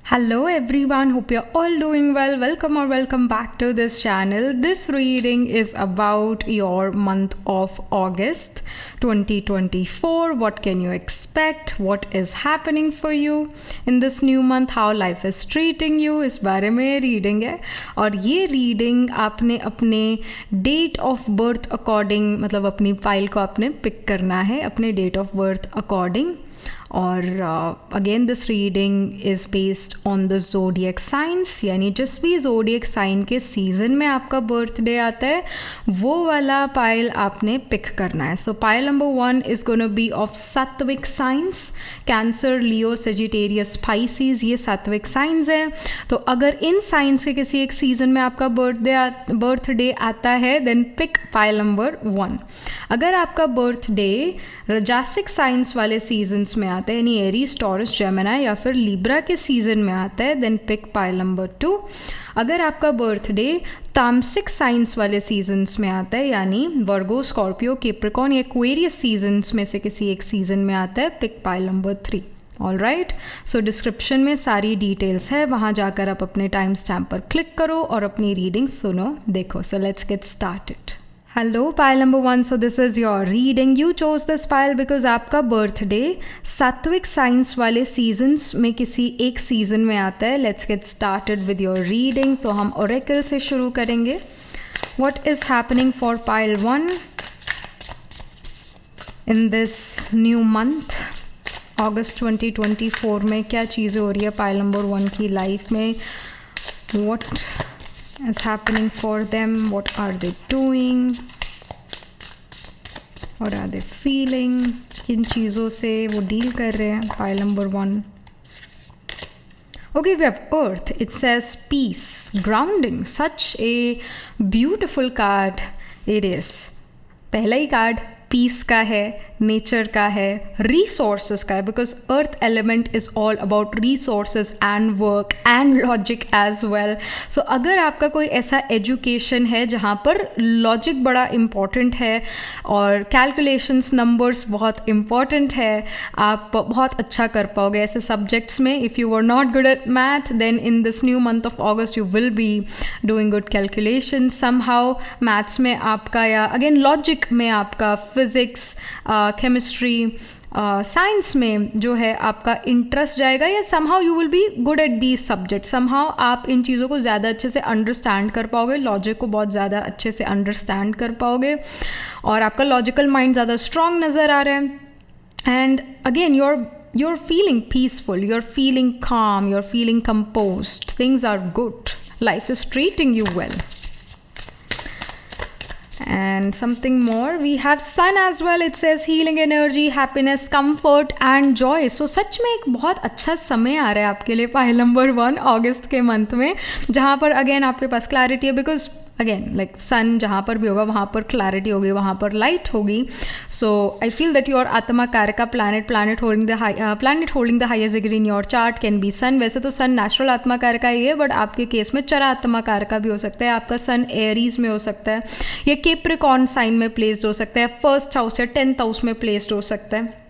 Hello everyone, hope you're all doing well. Welcome back to this channel. This reading is about your month of August 2024. What can you expect? What is happening for you in this new month? How life is treating you? इस बारे में reading है और ये reading आपने अपने date of birth according मतलब अपनी फाइल को आपने पिक करना है अपने डेट ऑफ बर्थ अकॉर्डिंग और again this reading is based on the zodiac science यानी जिस भी ज़ोडिएक साइन के सीज़न में आपका बर्थडे आता है वो वाला पाइल आपने पिक करना है. सो pile number 1 is gonna be of सात्विक साइंस. कैंसर, लियो, सेजिटेरियस, स्पाइसीज ये सात्विक साइंस हैं. तो अगर इन साइंस के किसी एक सीज़न में आपका बर्थडे आता है देन पिक पाइल नंबर 1. अगर आपका बर्थडे राजसिक साइंस वाले सीजन्स में आता है यानी एरीज, टॉरस, जेमिनी या फिर लिब्रा के सीजन में आता है देन पिक पाइल नंबर 2. अगर आपका बर्थडे तामसिक साइंस वाले सीजन्स में आता है यानी वर्गो, स्कॉर्पियो, कैप्रिकॉर्न या एक्वेरियस सीजन्स में से किसी एक सीजन में आता है pick pile number 3. All right, so description में सारी डिटेल्स है, वहाँ जाकर आप अपने टाइम स्टैम्प पर क्लिक करो और अपनी रीडिंग सुनो, देखो. So let's get started. Hello pile number 1. So this is your reading. You chose this pile because आपका बर्थडे सात्विक साइंस वाले सीजन्स में किसी एक सीजन में आता है. Let's get started with your reading. तो हम ओरेकल से शुरू करेंगे. What is happening for pile 1 in this new month August 2024 में क्या चीज़ें हो रही है पाइल नंबर 1 की लाइफ में. What is happening for them, what are they doing, what are they feeling, किन चीज़ों से वो डील कर रहे हैं. File number 1. Okay, we have earth. It says peace, grounding. Such a beautiful card it is. पहला ही card piece का है, नेचर का है, रिसोर्सेज का है because earth element is all about resources and work and logic as well. So अगर आपका कोई ऐसा एजुकेशन है जहाँ पर लॉजिक बड़ा इम्पॉर्टेंट है और कैलकुलेशंस, नंबर्स बहुत इम्पॉर्टेंट है, आप बहुत अच्छा कर पाओगे ऐसे सब्जेक्ट्स में. If you were not good at math then in this new month of August you will be doing good calculation somehow. Maths में आपका या अगेन लॉजिक में आपका, फिजिक्स, केमिस्ट्री, साइंस में जो है आपका इंटरेस्ट जाएगा या somehow you will be good at these subject. Somehow आप इन चीज़ों को ज़्यादा अच्छे से अंडरस्टैंड कर पाओगे, लॉजिक को बहुत ज़्यादा अच्छे से अंडरस्टैंड कर पाओगे और आपका लॉजिकल माइंड ज़्यादा स्ट्रॉन्ग नज़र आ रहा है. And again you're feeling peaceful, you're feeling calm, you're feeling composed, things are good, life is treating you well. And something more, we have sun as well. It says healing energy, happiness, comfort and joy. So सच में एक बहुत अच्छा समय आ रहा है आपके लिए pile number 1 अगस्त के मंथ में, जहाँ पर अगेन आपके पास क्लैरिटी है बिकॉज अगेन लाइक सन जहाँ पर भी होगा वहाँ पर क्लैरिटी होगी, वहाँ पर लाइट होगी. So I feel that your आत्मा कारका planet holding the highest degree in your chart can be sun. वैसे तो सन नेचुरल आत्मा कारका ही है बट आपके केस में चरा आत्मा कारका भी हो सकता है. आपका सन एरीज में हो सकता है या कैप्रिकॉर्न साइन में प्लेस्ड हो सकता है, फर्स्ट हाउस या 10th हाउस में प्लेस्ड हो सकता है,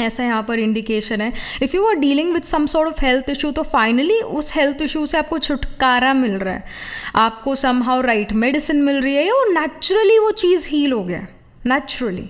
ऐसा यहाँ पर इंडिकेशन है. If you are dealing with some sort of health issue तो फाइनली उस हेल्थ इशू से आपको छुटकारा मिल रहा है, आपको समहाउ राइट मेडिसिन मिल रही है या वो नेचुरली वो चीज़ हील हो गया नेचुरली.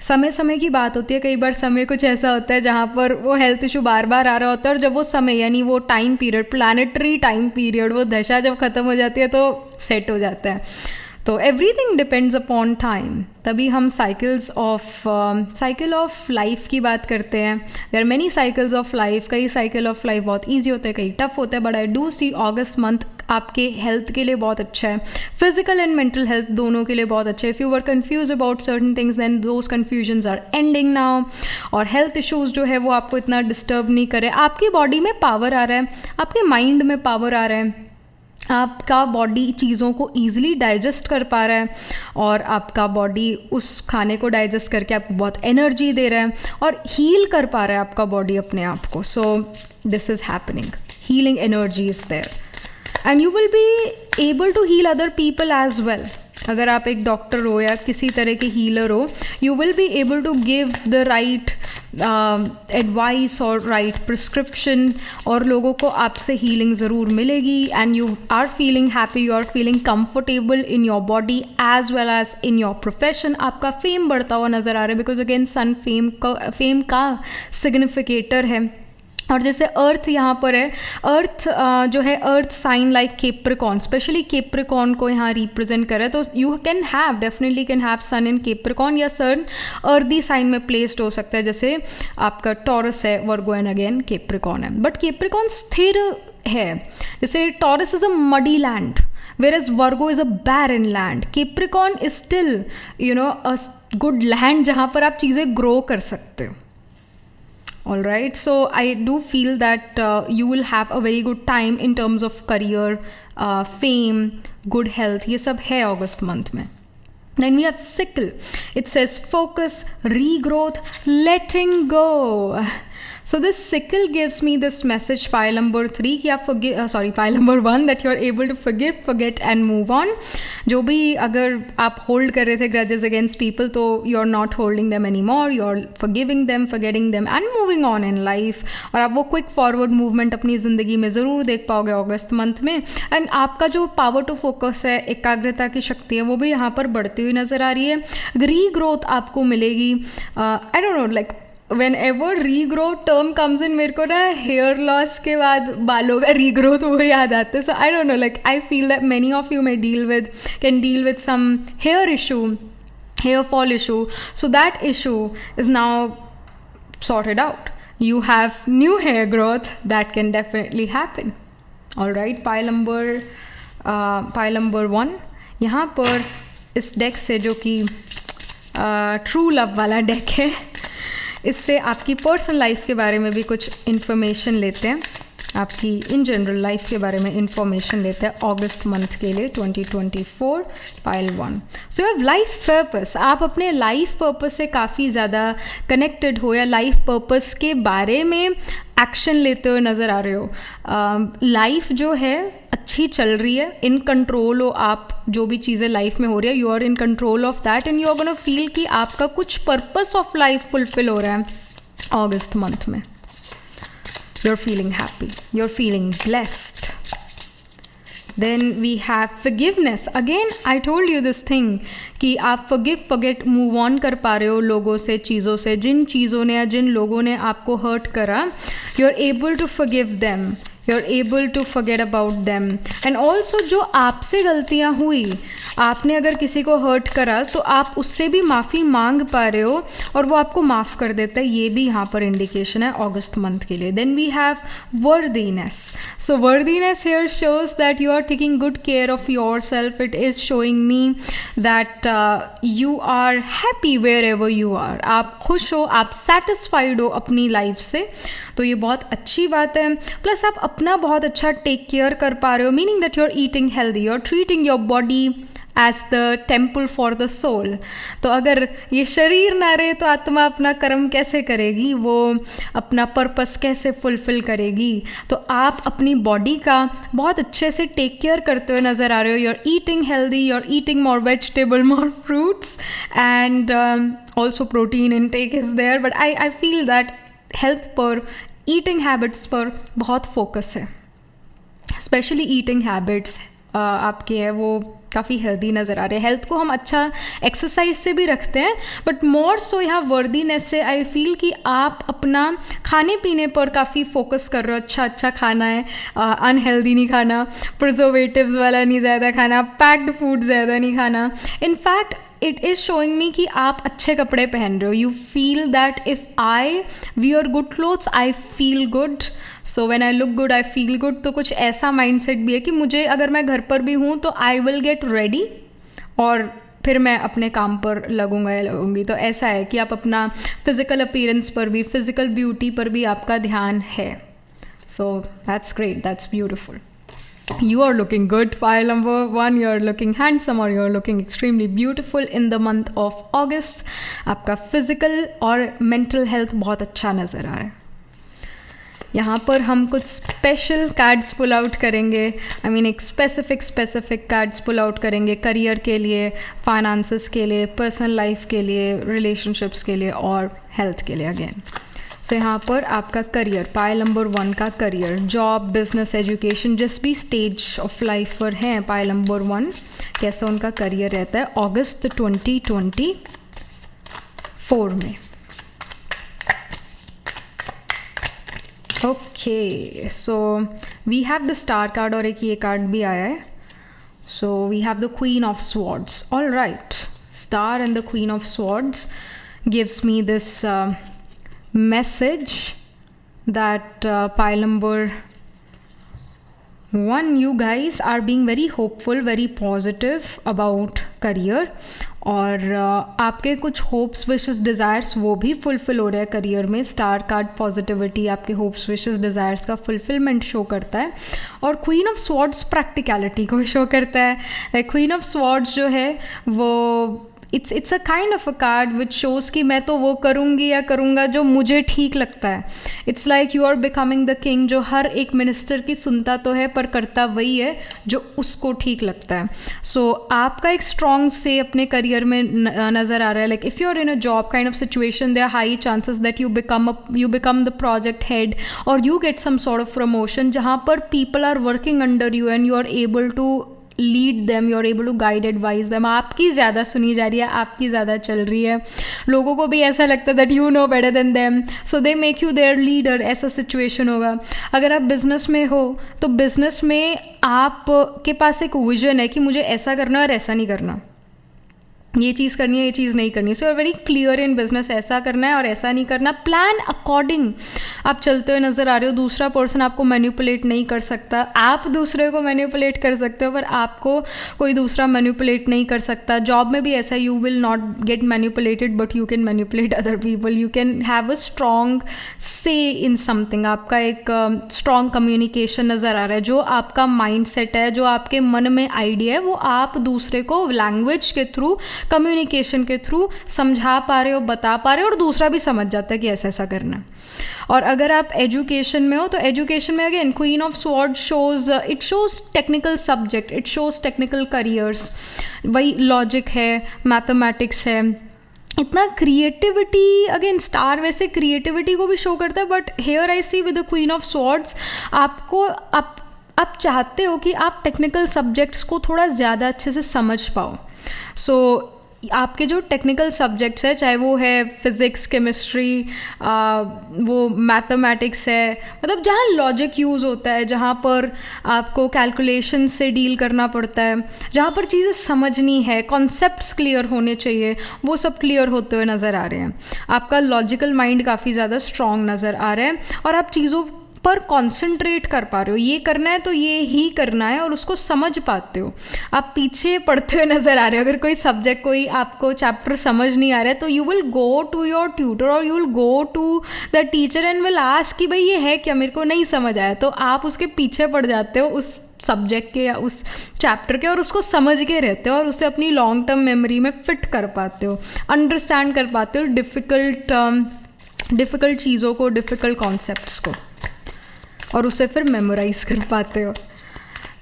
समय समय की बात होती है, कई बार समय कुछ ऐसा होता है जहाँ पर वो हेल्थ इशू बार बार आ रहा होता है और जब वो समय यानी वो time period, planetary time period, वो दशा जब ख़त्म हो जाती है तो सेट हो जाता है. तो एवरीथिंग डिपेंड्स अपॉन टाइम. तभी हम साइकिल ऑफ लाइफ की बात करते हैं. There are many cycles of life. कई साइकिल ऑफ लाइफ बहुत ईजी होते हैं, कई टफ होते हैं, but I do C August month आपके हेल्थ के लिए बहुत अच्छा है, फिजिकल एंड मेंटल हेल्थ दोनों के लिए बहुत अच्छा है. If you were confused about certain things then those confusions are ending now. और हेल्थ इशूज़ जो है वो आपको इतना डिस्टर्ब नहीं करे. आपकी बॉडी में पावर आ रहा है, आपके माइंड में पावर आ रहा है, आपका बॉडी चीज़ों को ईजिली डाइजेस्ट कर पा रहा है और आपका बॉडी उस खाने को डाइजेस्ट करके आपको बहुत एनर्जी दे रहा है और हील कर पा रहा है आपका बॉडी अपने आप को. So this is happening, healing energy is there and you will be able to heal other people as well. अगर आप एक डॉक्टर हो या किसी तरह के हीलर हो, you will be able to give the right advice और राइट प्रिस्क्रिप्शन, और लोगों को आपसे हीलिंग ज़रूर मिलेगी, and you are feeling happy, you are feeling comfortable in your body as well as in your profession. आपका fame बढ़ता हुआ नज़र आ रहा है, बिकॉज अगेन सन फेम का सिग्निफिकेटर है. और जैसे अर्थ यहाँ पर है, अर्थ जो है earth sign like Capricorn, specially Capricorn को यहाँ रिप्रेजेंट करे, तो you can have definitely can have sun in Capricorn, या सन अर्दी साइन में प्लेस्ड हो सकता है, जैसे आपका टॉरस है, वर्गो एंड अगेन केप्रिकॉन है. बट केप्रिकॉन स्थिर है, जैसे Taurus is a muddy land, whereas Virgo is a barren land. Capricorn is still, a good land जहाँ पर आप चीज़ें grow कर सकते हो. All right, so I do feel that you will have a very good time in terms of career, fame, good health. ये सब है अगस्त मंथ में. Then we have sickle. It says focus, regrowth, letting go. So this sickle gives me this message, pile number 3, कि आप pile number 1, that you are able to forgive, forget and move on. जो भी अगर आप hold कर रहे थे grudges against people, तो you are not holding them anymore, you are forgiving them, forgetting them and moving on in life. और आप वो quick forward movement अपनी ज़िंदगी में ज़रूर देख पाओगे अगस्त मंथ में. एंड आपका जो power to focus है, एकाग्रता की शक्ति है, वो भी यहाँ पर बढ़ती हुई नज़र आ रही है. रीग्रोथ आपको मिलेगी. I don't know, like whenever regrowth term comes in, मेरे को ना हेयर लॉस के बाद बालों का रीग्रोथ वो याद आता है. So I don't know, like I feel that many of you can deal with some hair issue, hair fall issue. So that issue is now sorted out. You have new hair growth that can definitely happen. All right, pile number 1. यहाँ पर इस deck से, जो कि true love वाला deck है, इससे आपकी पर्सनल लाइफ के बारे में भी कुछ इन्फॉर्मेशन लेते हैं, आपकी इन जनरल लाइफ के बारे में इन्फॉर्मेशन लेते हैं अगस्त मंथ के लिए 2024. Pile 1. So you have life purpose. आप अपने लाइफ पर्पस से काफ़ी ज़्यादा कनेक्टेड हो, या लाइफ पर्पस के बारे में एक्शन लेते हुए नज़र आ रहे हो. लाइफ जो है अच्छी चल रही है, इन कंट्रोल हो आप, जो भी चीज़ें लाइफ में हो रही है, you are in control of that, and you are gonna feel कि आपका कुछ पर्पस ऑफ लाइफ फुलफिल हो रहा है अगस्त मंथ में. You are feeling happy, you are feeling blessed. Then we have forgiveness. Again, I told you this thing कि आप forgive, forget, move on कर पा रहे हो लोगों से, चीज़ों से, जिन चीज़ों ने या जिन लोगों ने आपको hurt करा, you are able to forgive them, you are able to forget about them. And also जो आपसे गलतियाँ हुई, आपने अगर किसी को हर्ट करा तो आप उससे भी माफ़ी मांग पा रहे हो और वो आपको माफ़ कर देता है, ये भी यहाँ पर इंडिकेशन है अगस्त मंथ के लिए. Then we have worthiness. So worthiness here shows that you are taking good care of yourself. It is showing me that you are happy wherever you are. आप खुश हो, आप satisfied हो अपनी life से, तो ये बहुत अच्छी बात है. प्लस आप अपना बहुत अच्छा टेक केयर कर पा रहे हो, meaning that you are eating healthy, you are treating your body as the temple for the soul. तो अगर ये शरीर ना रहे तो आत्मा अपना कर्म कैसे करेगी, वो अपना पर्पस कैसे फुलफिल करेगी. तो आप अपनी बॉडी का बहुत अच्छे से टेक केयर करते हुए नज़र आ रहे हो. You are eating healthy, you are eating more vegetable, more fruits, and also protein intake is there. But I feel that health पर, ईटिंग हैबिट्स पर बहुत फोकस है. स्पेशली ईटिंग हैबिट्स आपके है वो काफ़ी हेल्दी नज़र आ रहे हैं. हेल्थ को हम अच्छा एक्सरसाइज से भी रखते हैं, बट मोर सो यहाँ वर्दीनेस से आई फील कि आप अपना खाने पीने पर काफ़ी फोकस कर रहे हो. अच्छा खाना है, अनहेल्दी नहीं खाना, प्रिजर्वेटिव्स वाला नहीं ज़्यादा खाना, पैक्ड फूड ज़्यादा नहीं खाना. इनफैक्ट इट इज़ शोइंग मी कि आप अच्छे कपड़े पहन रहे हो. You feel that if I wear good clothes I feel good, so when I look good I feel good. तो कुछ ऐसा माइंडसेट भी है कि मुझे अगर मैं घर पर भी हूँ तो आई विल गेट रेडी और फिर मैं अपने काम पर लगूंगा या लगूंगी. तो ऐसा है कि आप अपना फिज़िकल अपीयरेंस पर भी, फिज़िकल ब्यूटी पर भी आपका ध्यान है. So that's great, that's beautiful. You are looking good, file number 1. You are looking handsome or you are looking extremely beautiful in the month of August. आपका फिजिकल और mental health बहुत अच्छा नज़र आ रहा है. यहाँ पर हम कुछ स्पेशल कार्ड्स पुल आउट करेंगे. आई मीन एक स्पेसिफिक कार्ड्स पुल आउट करेंगे करियर के लिए, फाइनेंसेस के लिए, पर्सनल लाइफ के लिए, रिलेशनशिप्स के लिए और हेल्थ के लिए. अगेन सो यहाँ पर आपका करियर, पाइल नंबर 1 का करियर, जॉब, बिजनेस, एजुकेशन, जिस भी स्टेज ऑफ लाइफ पर हैं पाइल नंबर 1, कैसा उनका करियर रहता है अगस्त 2024 में। Okay, so we have the star card और एक ये कार्ड भी आया है। So we have the queen of swords. All right, star and the queen of swords gives me this message that pile number 1, you guys are being very hopeful, very positive about career, और आपके कुछ hopes wishes desires वो भी fulfil हो रहे हैं career में। Star card positivity आपके होप्स विशेस डिज़ायर्स का फुलफिलमेंट शो करता है, और क्वीन ऑफ स्वॉर्ड्स प्रैक्टिकलिटी को शो करता है। क्वीन ऑफ स्वॉर्ड्स जो है वो it's a kind of a card which shows कि मैं तो वो करूँगी या करूँगा जो मुझे ठीक लगता है। It's like you are becoming the king, जो हर एक मिनिस्टर की सुनता तो है पर करता वही है जो उसको ठीक लगता है। सो आपका एक स्ट्रॉन्ग से अपने करियर में नज़र आ रहा है। Like if you are in a job kind of situation, there are high chances that you become the project head और you get some sort of promotion, जहाँ पर people are working under you and you are able to lead them, you are able to guide advise them. आपकी ज़्यादा सुनी जा रही है, आपकी ज़्यादा चल रही है। लोगों को भी ऐसा लगता है that you no better than them, so they make you there leader. ऐसा सिचुएशन होगा। अगर आप बिजनेस में हो तो बिजनेस में आप के पास एक विजन है कि मुझे ऐसा करना है और ऐसा नहीं करना, ये चीज़ करनी है, ये चीज़ नहीं करनी। So you are very clear in business, ऐसा करना है और ऐसा नहीं करना। प्लान अकॉर्डिंग आप चलते हुए नज़र आ रहे हो। दूसरा पर्सन आपको मैनिपुलेट नहीं कर सकता, आप दूसरे को मैनिपुलेट कर सकते हो पर आपको कोई दूसरा मैनिपुलेट नहीं कर सकता। जॉब में भी ऐसा, you will not gate manipulated but you can manipulate other people. You can have a strong से इन समथिंग। आपका एक स्ट्रॉन्ग कम्युनिकेशन नज़र आ रहा है। जो आपका माइंड सेट है, जो आपके मन में आइडिया है, वो आप दूसरे को लैंग्वेज के थ्रू, कम्युनिकेशन के थ्रू समझा पा रहे हो, बता पा रहे हो, और दूसरा भी समझ जाता है कि ऐसा ऐसा करना है। और अगर आप एजुकेशन में हो तो एजुकेशन में again queen of sword shows, it shows technical subject, it shows technical careers. वही लॉजिक है, मैथमेटिक्स है, इतना क्रिएटिविटी। अगेन स्टार वैसे क्रिएटिविटी को भी शो करता है, but here I see with the queen of swords आपको आप चाहते हो कि आप टेक्निकल सब्जेक्ट्स को थोड़ा ज़्यादा अच्छे से समझ पाओ। सो आपके जो टेक्निकल सब्जेक्ट्स है, चाहे वो है फिज़िक्स, केमिस्ट्री, वो मैथमेटिक्स है, मतलब जहाँ लॉजिक यूज़ होता है, जहाँ पर आपको कैलकुलेशन से डील करना पड़ता है, जहाँ पर चीज़ें समझनी है, कॉन्सेप्ट्स क्लियर होने चाहिए, वो सब क्लियर होते हुए नज़र आ रहे हैं। आपका लॉजिकल माइंड काफ़ी ज़्यादा स्ट्रॉन्ग नज़र आ रहा है और आप चीज़ों पर कंसंट्रेट कर पा रहे हो। ये करना है तो ये ही करना है और उसको समझ पाते हो। आप पीछे पढ़ते हुए नज़र आ रहे हो। अगर कोई सब्जेक्ट, कोई आपको चैप्टर समझ नहीं आ रहा है तो you will go to your tutor और you will go to the teacher and will ask कि भाई ये है क्या, मेरे को नहीं समझ आया। तो आप उसके पीछे पड़ जाते हो उस सब्जेक्ट के या उस चैप्टर के, और उसको समझ के रहते हो और उसे अपनी लॉन्ग टर्म मेमोरी में फिट कर पाते हो, अंडरस्टैंड कर पाते हो डिफ़िकल्ट चीज़ों को, डिफ़िकल्ट कॉन्सेप्ट्स को, और उसे फिर मेमोराइज कर पाते हो।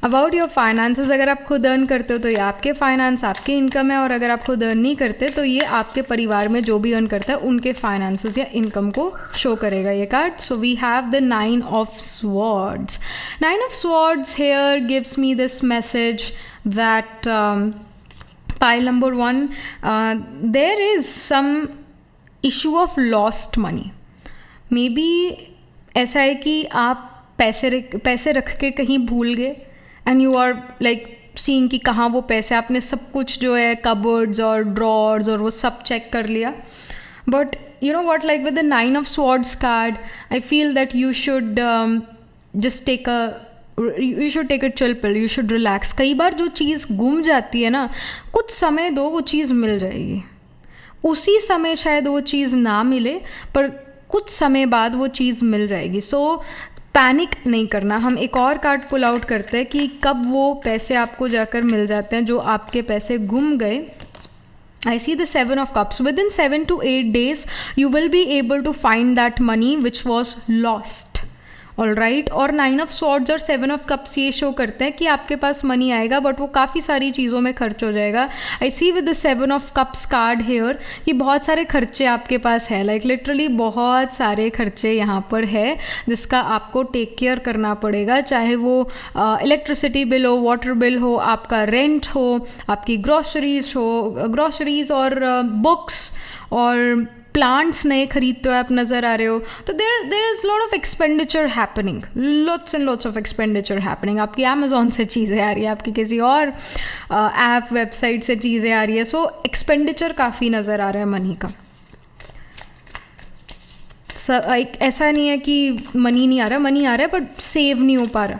अबाउट योर फाइनेंसेस, अगर आप खुद अर्न करते हो तो ये आपके फाइनेंस, आपके इनकम है, और अगर आप खुद अर्न नहीं करते तो ये आपके परिवार में जो भी अर्न करता है उनके फाइनेंसेस या इनकम को शो करेगा ये card. So we have the 9 of swords. 9 of swords here gives me this message that pile number 1, there is some issue of lost money. Maybe ऐसा है कि आप पैसे रख के कहीं भूल गए and you are like seeing कि कहाँ वो पैसे, आपने सब कुछ जो है कबर्ड्स और ड्रॉर्स और वो सब चेक कर लिया। But you know what, like with the 9 of swords card, I feel that you should just take a chill pill, you should relax. कई बार जो चीज़ गुम जाती है ना, कुछ समय दो, वो चीज़ मिल जाएगी। उसी समय शायद वो चीज़ ना मिले पर कुछ समय बाद वो चीज़ मिल जाएगी। सो पैनिक नहीं करना। हम एक और कार्ड पुल आउट करते हैं कि कब वो पैसे आपको जाकर मिल जाते हैं जो आपके पैसे गुम गए। I see the 7 of cups. Within 7 to 8 days, you will be able to find that money which was lost. Alright. और 9 ऑफ स्वॉर्ड्स और 7 ऑफ कप्स ये शो करते हैं कि आपके पास मनी आएगा बट वो काफ़ी सारी चीज़ों में खर्च हो जाएगा। I see with the 7 of cups card here कि बहुत सारे खर्चे आपके पास है, लाइक लिटरली बहुत सारे खर्चे यहाँ पर है जिसका आपको टेक केयर करना पड़ेगा, चाहे वो इलेक्ट्रिसिटी बिल हो, वाटर बिल हो, आपका रेंट हो, आपकी ग्रॉसरीज और बुक्स और प्लांट्स नए खरीदते हुए आप नज़र आ रहे हो। तो there is lot of expenditure happening, lots and lots of expenditure happening. आपकी अमेजोन से चीज़ें आ रही है, आपकी किसी और ऐप वेबसाइट से चीज़ें आ रही है, सो एक्सपेंडिचर काफ़ी नज़र आ रहा है मनी का। ऐसा नहीं है कि मनी नहीं आ रहा, मनी आ रहा है बट सेव नहीं हो पा रहा,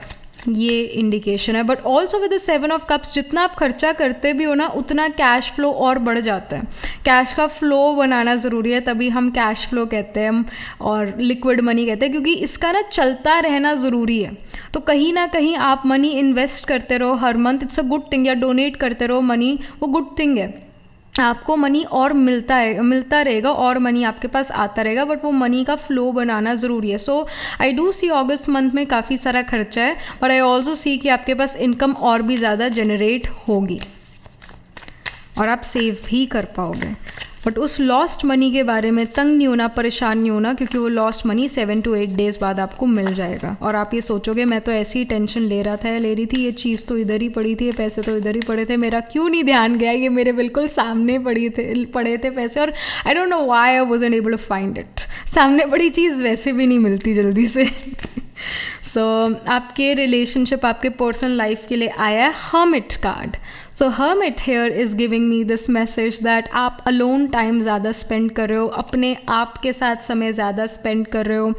ये इंडिकेशन है। But also with the 7 of cups जितना आप खर्चा करते भी हो ना उतना कैश फ्लो और बढ़ जाता है। कैश का फ्लो बनाना ज़रूरी है, तभी हम कैश फ्लो कहते हैं और लिक्विड मनी कहते हैं, क्योंकि इसका ना चलता रहना ज़रूरी है। तो कहीं ना कहीं आप मनी इन्वेस्ट करते रहो हर month, it's a good thing, या डोनेट करते रहो मनी, वो गुड थिंग है। आपको मनी और मिलता रहेगा और मनी आपके पास आता रहेगा, बट वो मनी का फ्लो बनाना ज़रूरी है। So I do C August month में काफ़ी सारा खर्चा है, बट आई ऑल्सो सी कि आपके पास इनकम और भी ज़्यादा जनरेट होगी और आप सेव भी कर पाओगे। बट उस लॉस्ट मनी के बारे में तंग नहीं होना, परेशान नहीं होना, क्योंकि वो लॉस्ट मनी 7 to 8 डेज़ बाद आपको मिल जाएगा। और आप ये सोचोगे मैं तो ऐसी टेंशन ले रही थी, ये चीज़ तो इधर ही पड़ी थी, ये पैसे तो इधर ही पड़े थे, मेरा क्यों नहीं ध्यान गया, ये मेरे बिल्कुल सामने पड़े थे पैसे, और I don't know why I wasn't able to find it. सामने पड़ी चीज़ वैसे भी नहीं मिलती जल्दी से। सो आपके रिलेशनशिप, आपके पर्सनल लाइफ के लिए आया है hermit card. So hermit here is giving me this message that आप अलोन टाइम ज़्यादा स्पेंड कर रहे हो, अपने आप के साथ समय ज़्यादा स्पेंड कर रहे हो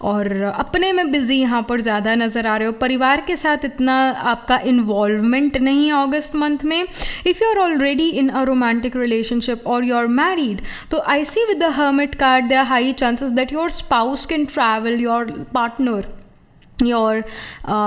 और अपने में बिज़ी यहाँ पर ज़्यादा नज़र आ रहे हो। परिवार के साथ इतना आपका इन्वॉल्वमेंट नहीं है अगस्त मंथ में। If you are already in a romantic relationship और यू आर मैरिड, तो I see with the hermit card there are high chances that your spouse can travel, your partner, your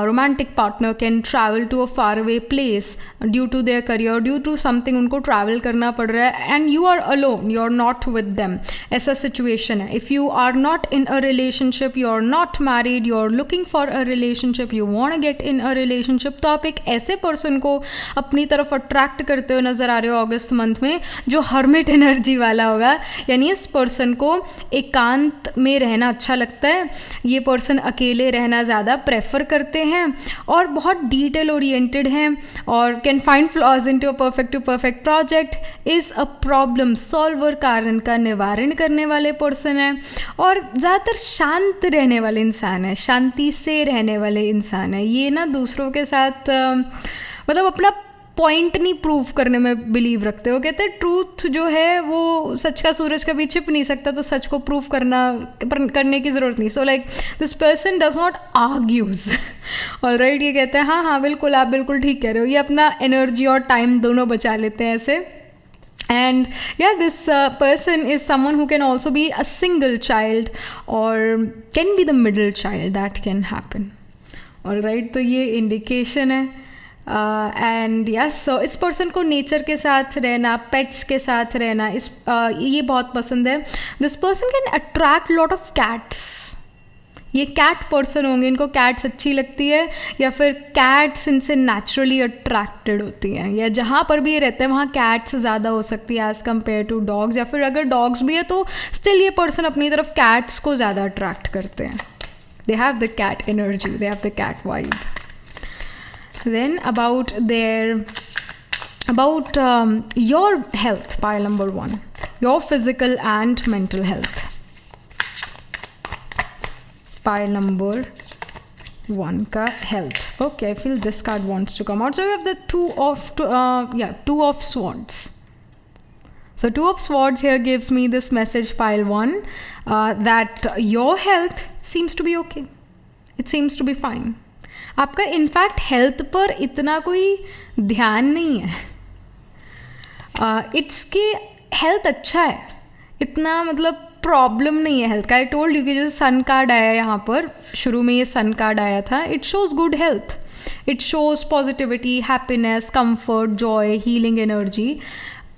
romantic partner can travel to a faraway place due to their career, due to something उनको travel करना पड़ रहा है, and you are alone, you are not with them। ऐसा situation है। If you are not in a relationship, you are not married, you are looking for a relationship, you want to get in a relationship, तो आप एक ऐसे person को अपनी तरफ attract करते हुए नज़र आ रहे हो अगस्त मंथ में जो hermit energy वाला होगा। यानी इस person को एकांत में रहना अच्छा लगता है, ये person अकेले रहना ज़्यादा प्रेफर करते हैं और बहुत डिटेल ओरिएंटेड हैं और can find flaws in to perfect project, is a problem solver, कारण का निवारण करने वाले पर्सन है और ज़्यादातर शांत रहने वाले इंसान है, शांति से रहने वाले इंसान है। ये ना दूसरों के साथ मतलब अपना पॉइंट नहीं प्रूव करने में बिलीव रखते हो। कहते हैं ट्रूथ जो है वो सच का सूरज कभी छिप नहीं सकता, तो सच को प्रूव करने की ज़रूरत नहीं। So like this person does not argues, alright. ये कहते हैं हाँ बिल्कुल, आप बिल्कुल ठीक कह रहे हो, ये अपना एनर्जी और टाइम दोनों बचा लेते हैं ऐसे। And yeah, this person is someone who can also be a single child or can be the middle child, that can happen, alright। तो ये इंडिकेशन है। एंड यस, सो इस पर्सन को नेचर के साथ रहना, पेट्स के साथ रहना, ये बहुत पसंद है। This person can attract lot of cats. ये कैट पर्सन होंगे, इनको कैट्स अच्छी लगती है या फिर कैट्स इनसे नेचुरली अट्रैक्टेड होती हैं, या जहाँ पर भी ये रहते हैं वहाँ कैट्स ज़्यादा हो सकती है एज़ कम्पेयर टू डॉग्स, या फिर अगर डॉग्स भी है तो स्टिल ये पर्सन अपनी तरफ कैट्स को ज़्यादा अट्रैक्ट करते हैं। They have the cat energy, they have the cat vibe. Then about your health, pile number 1, your physical and mental health, pile number 1 का health. Okay, I feel this card wants to come out. So we have the two of swords. So 2 of swords here gives me this message, pile 1, that your health seems to be okay. It seems to be fine. आपका in fact health पर इतना कोई ध्यान नहीं है, it's कि health अच्छा है, इतना मतलब प्रॉब्लम नहीं है हेल्थ का। आई टोल्ड यू कि जैसे सन कार्ड आया यहाँ पर, शुरू में ये सन कार्ड आया था, it shows good health, it shows positivity, happiness, comfort, Joy, healing energy.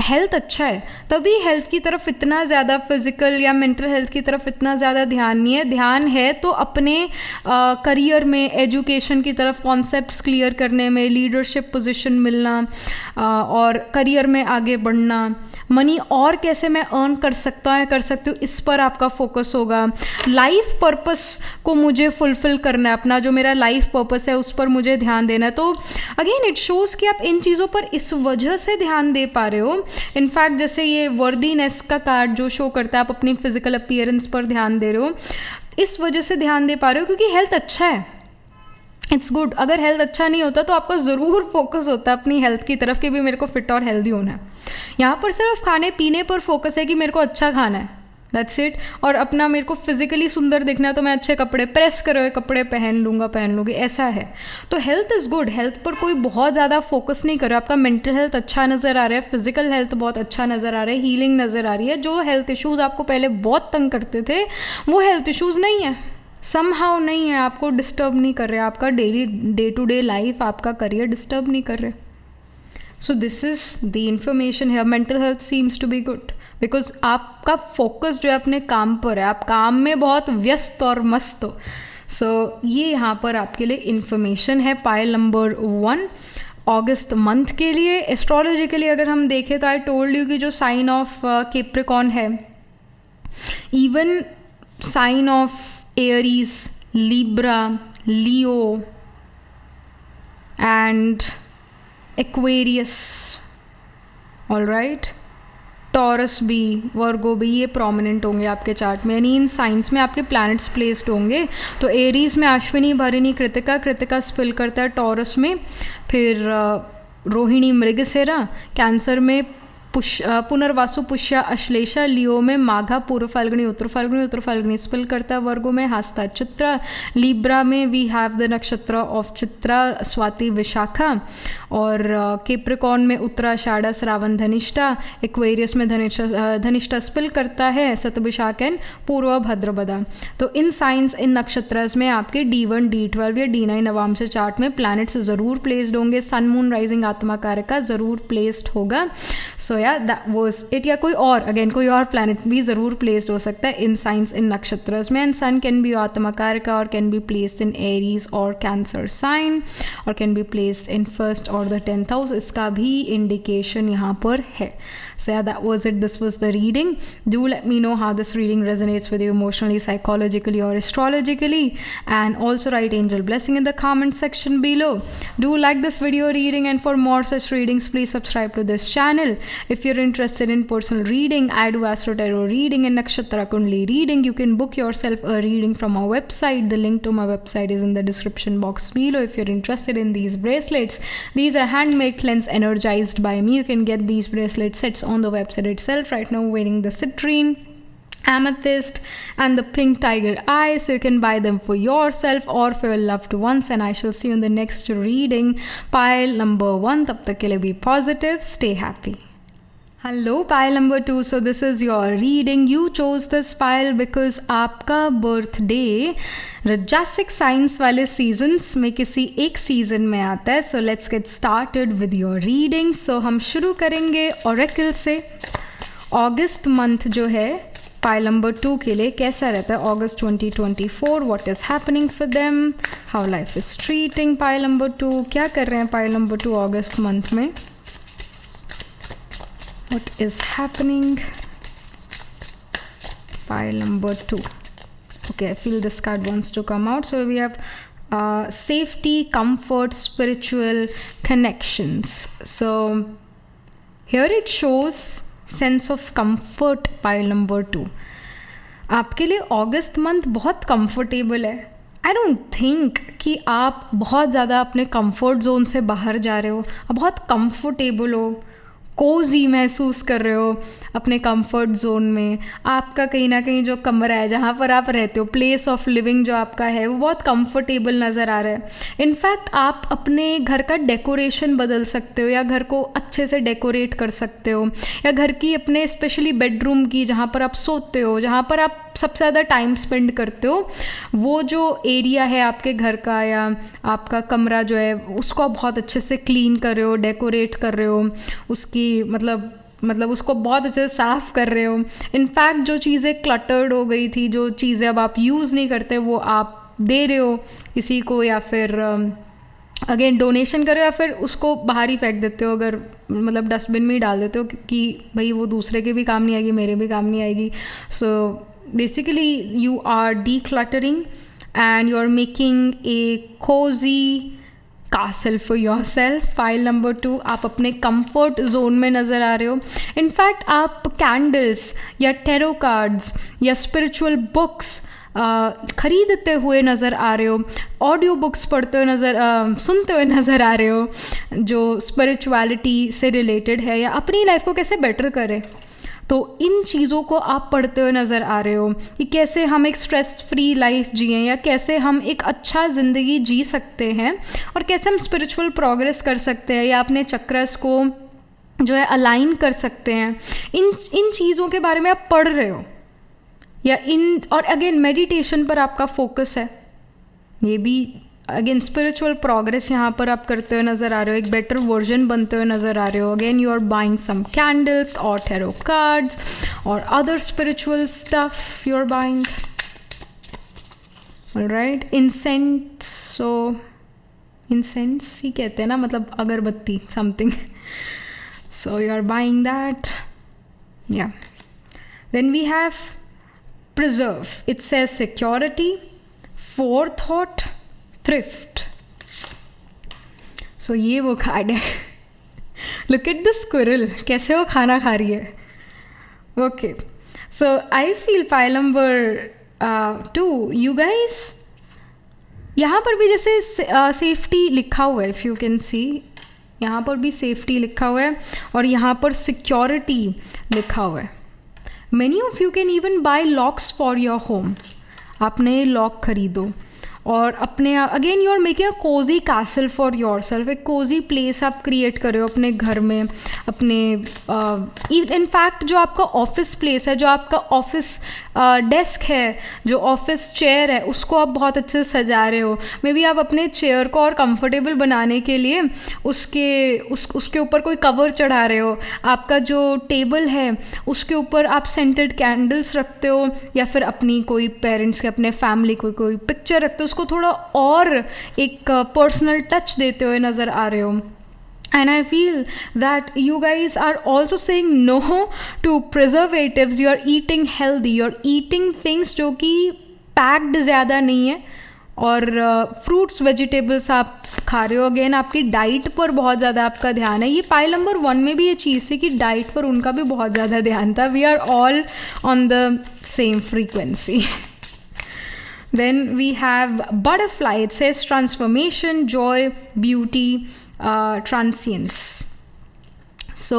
Health अच्छा है तभी हेल्थ की तरफ इतना ज़्यादा, फिजिकल या मेंटल हेल्थ की तरफ इतना ज़्यादा ध्यान नहीं है। ध्यान है तो अपने करियर में, एजुकेशन की तरफ, कॉन्सेप्ट्स क्लियर करने में, लीडरशिप पोजीशन मिलना और करियर में आगे बढ़ना, मनी और कैसे मैं अर्न कर सकती हूँ, इस पर आपका फोकस होगा। लाइफ पर्पस को मुझे फुलफिल करना है, अपना जो मेरा लाइफ पर्पस है उस पर मुझे ध्यान देना है। तो अगेन इट शोज़ कि आप इन चीज़ों पर इस वजह से ध्यान दे पा रहे हो। इनफैक्ट जैसे ये वर्दीनेस का कार्ड जो शो करता है, आप अपनी फिजिकल अपीयरेंस पर ध्यान दे रहे हो, इस वजह से ध्यान दे पा रहे हो क्योंकि हेल्थ अच्छा है। It's good. अगर हेल्थ अच्छा नहीं होता तो आपका ज़रूर फोकस होता अपनी हेल्थ की तरफ कि भी मेरे को फिट और हेल्दी होना है। यहाँ पर सिर्फ खाने पीने पर फोकस है कि मेरे को अच्छा खाना है, दैट्स इट। और अपना मेरे को फिजिकली सुंदर दिखना है तो मैं अच्छे कपड़े, प्रेस करे हुए कपड़े पहन लूँगी, ऐसा है। तो हेल्थ इज़ गुड, हेल्थ पर कोई बहुत ज़्यादा फोकस नहीं करो। आपका मेंटल हेल्थ अच्छा नज़र आ रहा है, फिजिकल हेल्थ बहुत अच्छा नज़र आ रहा है, हीलिंग नज़र आ रही है। जो हेल्थ इश्यूज़ आपको पहले बहुत तंग करते थे वो हेल्थ इश्यूज़ नहीं है, समहाउ नहीं है, आपको डिस्टर्ब नहीं कर रहे, आपका daily day to day life, आपका करियर डिस्टर्ब नहीं कर रहे। So this is the information है। Mental health seems to be good because आपका फोकस जो है अपने काम पर है, आप काम में बहुत व्यस्त और मस्त हो। सो ये यहाँ पर आपके लिए इन्फॉर्मेशन है पाइल नंबर 1 अगस्त मंथ के लिए। एस्ट्रोलॉजिकली अगर हम देखें तो आई टोल्ड यू कि जो साइन ऑफ कैप्रिकॉर्न है, even sign of Aries, Libra, Leo and Aquarius, alright, Taurus भी, वर्गो भी, ये प्रोमिनेंट होंगे आपके चार्ट में, यानी इन साइंस में आपके प्लैनेट्स प्लेस्ड होंगे। तो एरीज में अश्विनी, भरिणी, कृतिका, कृतिका स्पिल करता है टॉरस में, फिर रोहिणी, मृगशिरा, कैंसर में पुनर्वासु, पुष्या, अश्लेषा, लियो में माघा, पूर्व फाल्गुनी, उत्तर फाल्गुनी, उत्तर फाल्गुनी स्पिल करता है, वर्गो में हस्ता, चित्रा, लिब्रा में we have the nakshatra of Chitra, Swati, Vishakha, और कैप्रिकॉर्न में उत्तराषाढ़, श्रावण, धनिष्ठा, एक्वेरियस में धनिष्ठा स्पिल करता है, शतभिषाख एंड पूर्व भद्रपदा। तो इन साइंस, इन नक्षत्रस में आपके D1, D12 या D9 नवांश चार्ट में प्लैनेट्स ज़रूर प्लेस्ड होंगे। सन, मून, राइजिंग, आत्मा कारक का ज़रूर प्लेस्ड होगा। सो या दैट वाज इट। या कोई और, अगेन कोई और प्लैनेट भी ज़रूर प्लेस्ड हो सकता है इन साइंस, इन नक्षत्रस में। एंड सन कैन बी आत्मा कारक और can be placed in Aries और कैंसर साइन, और can be placed in first और द 10th हाउस, इसका भी इंडिकेशन यहाँ पर है। So yeah, that was it. This was the reading. Do let me know how this reading resonates with you emotionally, psychologically, or astrologically. And also write angel blessing in the comment section below. Do like this video reading, and for more such readings, please subscribe to this channel. If you're interested in personal reading, I do Astro Tarot reading and Nakshatra Kundli reading. You can book yourself a reading from our website. The link to my website is in the description box below. If you're interested in these bracelets, these are handmade cleanse energized by me. You can get these bracelet sets on the website itself. Right now wearing the citrine, amethyst and the pink tiger eye, so you can buy them for yourself or for your loved ones. And I shall see you in the next reading, pile number 1. tab tak ke liye be positive, stay happy. Hello pile number 2. So this is your reading. You chose this pile because आपका birthday रजासिक signs वाले seasons में किसी एक season में आता है. So let's get started with your reading. So हम शुरू करेंगे ऑरेकल से. अगस्त मंथ जो है पाइल नंबर 2 के लिए कैसा रहता है अगस्त 2024. What is happening for them, how life is treating pile number 2. क्या कर रहे हैं पाइल नंबर 2 अगस्त मंथ में. What is happening? Pile number 2. Okay, I feel this card wants to come out. So we have safety, comfort, spiritual connections. So here it shows sense of comfort. Pile number 2. आपके लिए अगस्त month बहुत comfortable है. I don't think कि आप बहुत ज़्यादा अपने comfort zone से बाहर जा रहे हो. आप बहुत कंफर्टेबल हो, कोजी महसूस कर रहे हो अपने कंफर्ट जोन में. आपका कहीं ना कहीं जो कमरा है जहाँ पर आप रहते हो, प्लेस ऑफ लिविंग जो आपका है, वो बहुत कंफर्टेबल नज़र आ रहा है. इनफैक्ट आप अपने घर का डेकोरेशन बदल सकते हो या घर को अच्छे से डेकोरेट कर सकते हो, या घर की अपने स्पेशली बेडरूम की जहाँ पर आप सोते हो, जहाँ पर आप सबसे ज़्यादा टाइम स्पेंड करते हो, वो जो एरिया है आपके घर का या आपका कमरा जो है, उसको आप बहुत अच्छे से क्लीन कर रहे हो, डेकोरेट कर रहे हो, उसकी मतलब मतलब उसको बहुत अच्छे से साफ़ कर रहे हो. इनफैक्ट जो चीज़ें क्लटर्ड हो गई थी, जो चीज़ें अब आप यूज़ नहीं करते, वो आप दे रहे हो किसी को, या फिर अगेन डोनेशन करो, या फिर उसको बाहर ही फेंक देते हो, अगर मतलब डस्टबिन में ही डाल देते हो कि भाई वो दूसरे के भी काम नहीं आएगी, मेरे भी काम नहीं आएगी. So basically you are decluttering and you're making a cozy castle for yourself. Pile number 2, आप अपने कंफर्ट जोन में नज़र आ रहे हो. इनफैक्ट आप कैंडल्स या टेरो कार्ड्स या स्पिरिचुअल बुक्स खरीदते हुए नज़र आ रहे हो, ऑडियो बुक्स पढ़ते हुए सुनते हुए नज़र आ रहे हो जो स्पिरिचुअलिटी से रिलेटेड है या अपनी लाइफ को कैसे बेटर करे. तो इन चीज़ों को आप पढ़ते हुए नज़र आ रहे हो कि कैसे हम एक स्ट्रेस फ्री लाइफ जिएं, या कैसे हम एक अच्छा ज़िंदगी जी सकते हैं, और कैसे हम स्पिरिचुअल प्रोग्रेस कर सकते हैं, या अपने चक्रस को जो है अलाइन कर सकते हैं. इन चीज़ों के बारे में आप पढ़ रहे हो, या और अगेन मेडिटेशन पर आपका फोकस है. ये भी अगेन स्पिरिचुअल प्रोग्रेस यहाँ पर आप करते हुए नज़र आ रहे हो, एक बेटर वर्जन बनते हुए नज़र आ रहे हो. Again you are buying some candles और टैरो कार्ड्स और other spiritual stuff you are buying. Alright, incense, so incense ही कहते हैं ना, मतलब अगरबत्ती, something. So you are buying that. या then we have preserve. It says security, forethought, thrift. So ये वो कार्ड है. Look at the squirrel, कैसे वो खाना खा रही है. Okay, so I feel pile number 2, you guys, यहाँ पर भी जैसे सेफ्टी लिखा हुआ है, if you can see, यहाँ पर भी सेफ्टी लिखा हुआ है और यहाँ पर सिक्योरिटी लिखा हुआ है. Many of you can even buy locks for your home. आप नए लॉक खरीदो और अपने again you are making a cozy castle for yourself. एक कोजी प्लेस आप क्रिएट कर रहे हो अपने घर में, अपने इनफैक्ट जो आपका ऑफिस प्लेस है, जो आपका ऑफिस डेस्क है, जो ऑफिस चेयर है, उसको आप बहुत अच्छे से सजा रहे हो. मे बी आप अपने चेयर को और कंफर्टेबल बनाने के लिए उसके ऊपर कोई कवर चढ़ा रहे हो. आपका जो टेबल है उसके ऊपर आप सेंटेड कैंडल्स रखते हो, या फिर अपनी कोई पेरेंट्स के, अपने फैमिली कोई पिक्चर रखते हो, उसको थोड़ा और एक पर्सनल टच देते हुए नज़र आ रहे हो. And I feel that you guys are also saying no to preservatives. You are eating healthy. You are eating things जो कि पैक्ड ज़्यादा नहीं है, और फ्रूट्स वेजिटेबल्स आप खा रहे हो. अगेन आपकी डाइट पर बहुत ज़्यादा आपका ध्यान है. ये पाइल नंबर 1 में भी ये चीज़ थी कि डाइट पर उनका भी बहुत ज़्यादा ध्यान था. We are all on the same frequency. Then we have butterfly. It says transformation, joy, beauty, transience. So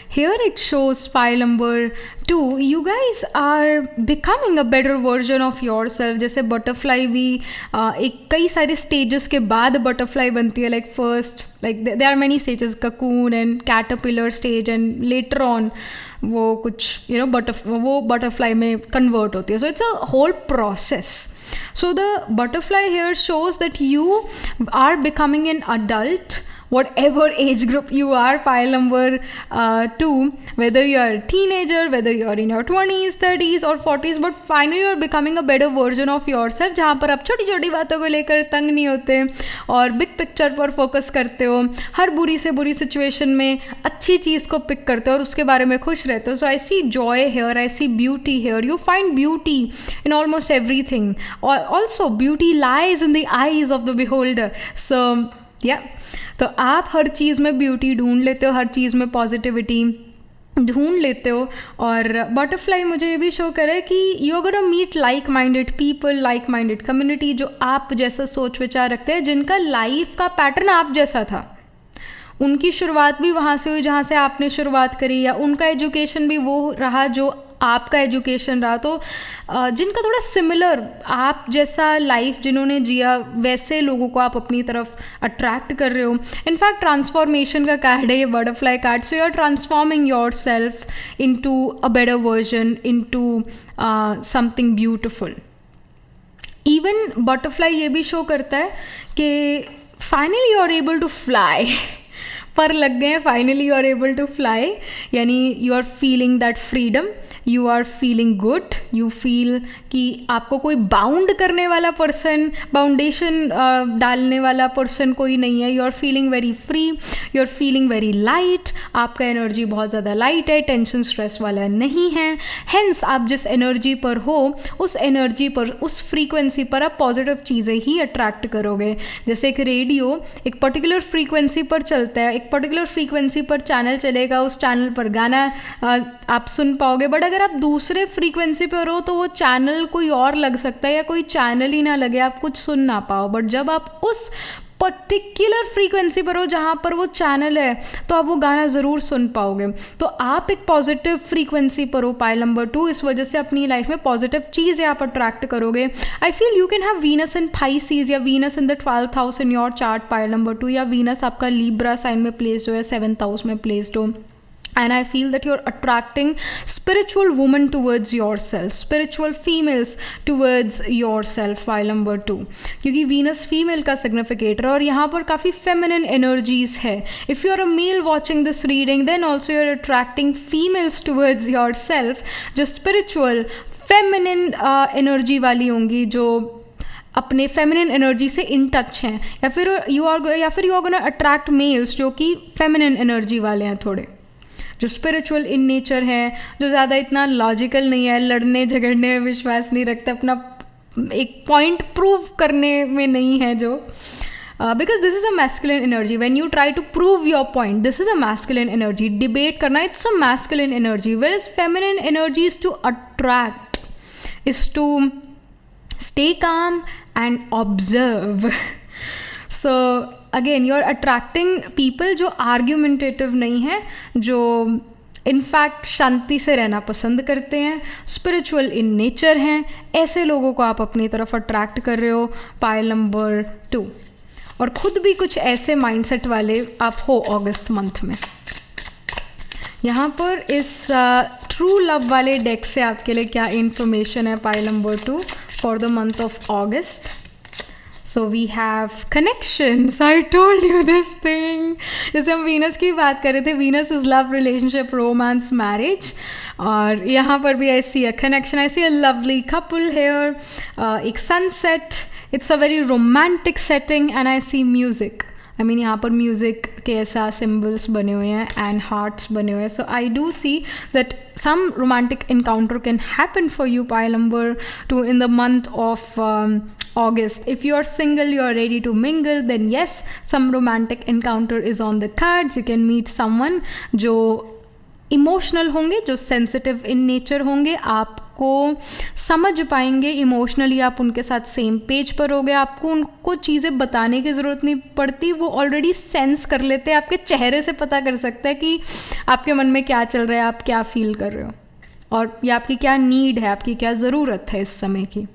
here it shows file number 2. You guys are becoming a better version of yourself. जैसे butterfly भी एक कई सारे stages के बाद butterfly बनती है. Like first, like there are many stages, cocoon and caterpillar stage, and later on वो कुछ वो butterfly में convert होती है. So it's a whole process. So the butterfly here shows that you are becoming an adult, whatever age group you are. File number 2, whether you are a teenager, whether you are in your 20s, 30s or 40s, but finally you are becoming a better version of yourself, जहाँ पर आप छोटी छोटी बातों को लेकर तंग नहीं होते और बिग पिक्चर पर फोकस करते हो. हर बुरी से बुरी सिचुएशन में अच्छी चीज़ को पिक करते हो और उसके बारे में खुश रहते हो. So I see joy here, I see beauty here. You find beauty in almost everything. Also beauty lies in the eyes of the beholder. So या तो आप हर चीज़ में ब्यूटी ढूंढ लेते हो, हर चीज़ में पॉजिटिविटी ढूंढ लेते हो. और बटरफ्लाई मुझे ये भी शो करे कि you are gonna meet like minded people, like minded community, जो आप जैसा सोच विचार रखते हैं, जिनका लाइफ का पैटर्न आप जैसा था. उनकी शुरुआत भी वहाँ से हुई जहाँ से आपने शुरुआत करी, या उनका एजुकेशन भी वो रहा जो आपका एजुकेशन रहा. तो जिनका थोड़ा सिमिलर आप जैसा लाइफ जिन्होंने जिया, वैसे लोगों को आप अपनी तरफ अट्रैक्ट कर रहे हो. इनफैक्ट ट्रांसफॉर्मेशन का कार्ड है ये butterfly card. So you are transforming yourself into a better version, into something beautiful. Even butterfly ये भी शो करता है कि finally you are able to fly. पर लग गए हैं, finally you are able to fly, यानी you are feeling that freedom, you are feeling good, you feel कि आपको कोई बाउंड करने वाला पर्सन, बाउंडेशन डालने वाला पर्सन कोई नहीं है, you are feeling very free, you are feeling very light, आपका एनर्जी बहुत ज़्यादा लाइट है, टेंशन स्ट्रेस वाला नहीं है। हेंस आप जिस एनर्जी पर हो उस एनर्जी पर, उस फ्रीक्वेंसी पर आप पॉजिटिव चीज़ें ही अट्रैक्ट करोगे। जैसे एक रेडियो एक पर्टिकुलर फ्रीक्वेंसी पर चलता है, एक पर्टिकुलर फ्रीक्वेंसी पर चैनल चलेगा, उस चैनल पर गाना आप सुन पाओगे, बट अगर आप दूसरे फ्रीक्वेंसी पर हो तो वो चैनल कोई और लग सकता है या कोई चैनल ही ना लगे, आप कुछ सुन ना पाओ। बट जब आप उस पर्टिकुलर फ्रीक्वेंसी पर हो जहाँ पर वो चैनल है तो आप वो गाना ज़रूर सुन पाओगे। तो आप एक पॉजिटिव फ्रीक्वेंसी पर हो, पाइल नंबर 2, इस वजह से अपनी लाइफ में पॉजिटिव चीज़ें आप अट्रैक्ट करोगे। I feel you can have Venus in Pisces या Venus in the 12th house in your chart, pile number 2, या वीनस आपका लीब्रा साइन में प्लेस्ड हो या 7th हाउस में प्लेस्ड हो। And I feel that you're attracting spiritual women towards yourself, spiritual females towards yourself, file number 2, क्योंकि Venus female का significator और यहाँ पर काफ़ी feminine energies है। If you're a male watching this reading, then also you're attracting females towards yourself, जो spiritual feminine energy वाली होंगी, जो अपने फेमिनिन एनर्जी से इन टच हैं, या फिर you are gonna attract males जो कि फेमिनिन एनर्जी वाले हैं, थोड़े जो स्पिरिचुअल इन नेचर हैं, जो ज़्यादा इतना लॉजिकल नहीं है, लड़ने झगड़ने में विश्वास नहीं रखते, अपना एक पॉइंट प्रूव करने में नहीं है, जो because this is a masculine energy. When you try to prove your point, this is a masculine energy. Debate करना, it's a masculine energy, where is feminine energy is to attract, is to stay calm and observe. So again, you are attracting people जो argumentative नहीं है, जो in fact शांति से रहना पसंद करते हैं, स्पिरिचुअल इन नेचर हैं, ऐसे लोगों को आप अपनी तरफ अट्रैक्ट कर रहे हो, पाइल नंबर 2। और ख़ुद भी कुछ ऐसे माइंडसेट वाले आप हो अगस्त मंथ में। यहाँ पर इस ट्रू लव वाले डेक से आपके लिए क्या इन्फॉर्मेशन है, pile number 2 for the month of August. So we have connections. I told you this thing. जैसे हम वीनस की बात कर रहे थे, Venus is love, relationship, romance, marriage, और यहाँ पर भी I see a connection. I see a lovely couple here. एक sunset. It's a very romantic setting and I see music. I mean यहाँ पर म्यूज़िक के ऐसा सिम्बल्स बने हुए हैं एंड हार्ट्स बने हुए हैं। So I do see that some romantic encounter can happen for you, pile number 2, in the month of August. If you are single, you are ready to mingle, then yes, some romantic encounter is on the cards. You can meet someone जो emotional होंगे, जो sensitive in nature होंगे, आपको समझ पाएंगे emotionally, आप उनके साथ सेम पेज पर होगे, आपको उनको चीज़ें बताने की ज़रूरत नहीं पड़ती, वो ऑलरेडी सेंस कर लेते हैं, आपके चेहरे से पता कर सकता है कि आपके मन में क्या चल रहा है, आप क्या फील कर रहे हो, और या आपकी क्या नीड है, आपकी क्या ज़रूरत है इस समय की।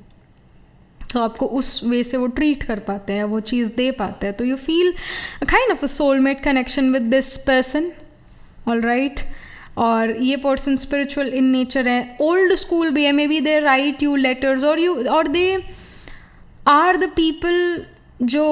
तो आपको उस वे से वो ट्रीट कर पाते हैं, वो चीज़ दे पाते हैं। तो you feel kind of a soulmate connection with this person, all right. और ये पर्सन स्पिरिचुअल इन नेचर है, ओल्ड स्कूल भी है, maybe they write you letters, और दे आर द पीपल जो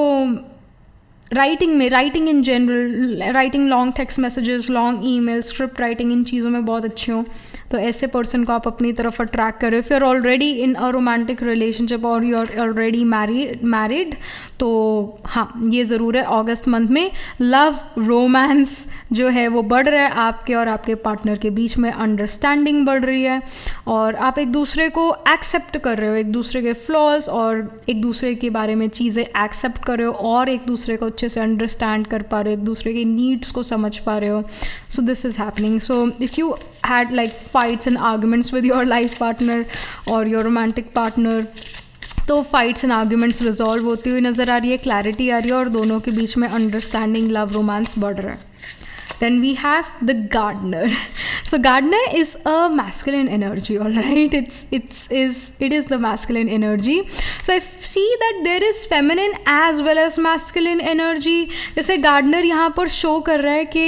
writing in general, writing long text messages, long email, script writing, इन चीज़ों में बहुत अच्छे हो। तो ऐसे पर्सन को आप अपनी तरफ अट्रैक्ट करो। If you are already in a romantic relationship और यू आर ऑलरेडी मैरिड, तो हाँ, ये ज़रूर है अगस्त मंथ में लव रोमांस जो है वो बढ़ रहा है, आपके और आपके पार्टनर के बीच में अंडरस्टैंडिंग बढ़ रही है, और आप एक दूसरे को एक्सेप्ट कर रहे हो, एक दूसरे के फ्लॉज और एक दूसरे के बारे में चीज़ें एक्सेप्ट कर रहे हो, और एक दूसरे को अच्छे से अंडरस्टैंड कर पा रहे हो, एक दूसरे के नीड्स को समझ पा रहे हो। So this is happening. So if you had like fights and arguments with your life partner or your romantic partner, तो fights and arguments resolve होती हुई नज़र आ रही है, clarity आ रही है, और दोनों के बीच में understanding, love, romance बढ़ रहा है। Then we have the gardener. So gardener is a masculine energy, all right. It is the masculine energy. So I see that there is feminine as well as masculine energy. जैसे gardener यहाँ पर show कर रहा है कि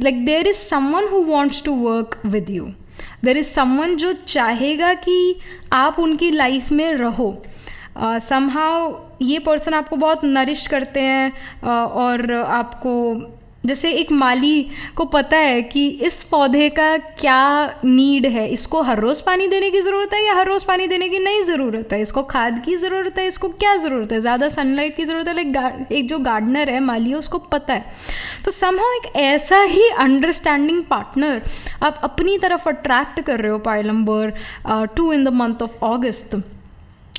like there is someone who wants to work with you. There is someone जो चाहेगा कि आप उनकी लाइफ में रहो। somehow ये पर्सन आपको बहुत नरिश करते हैं और आपको जैसे एक माली को पता है कि इस पौधे का क्या नीड है, इसको हर रोज़ पानी देने की ज़रूरत है या हर रोज़ पानी देने की नहीं ज़रूरत है, इसको खाद की ज़रूरत है, इसको क्या ज़रूरत है, ज़्यादा सनलाइट की ज़रूरत है, लाइक एक जो गार्डनर है माली है उसको पता है। तो समहाउ एक ऐसा ही अंडरस्टैंडिंग पार्टनर आप अपनी तरफ अट्रैक्ट कर रहे हो pile number 2 in the month of August.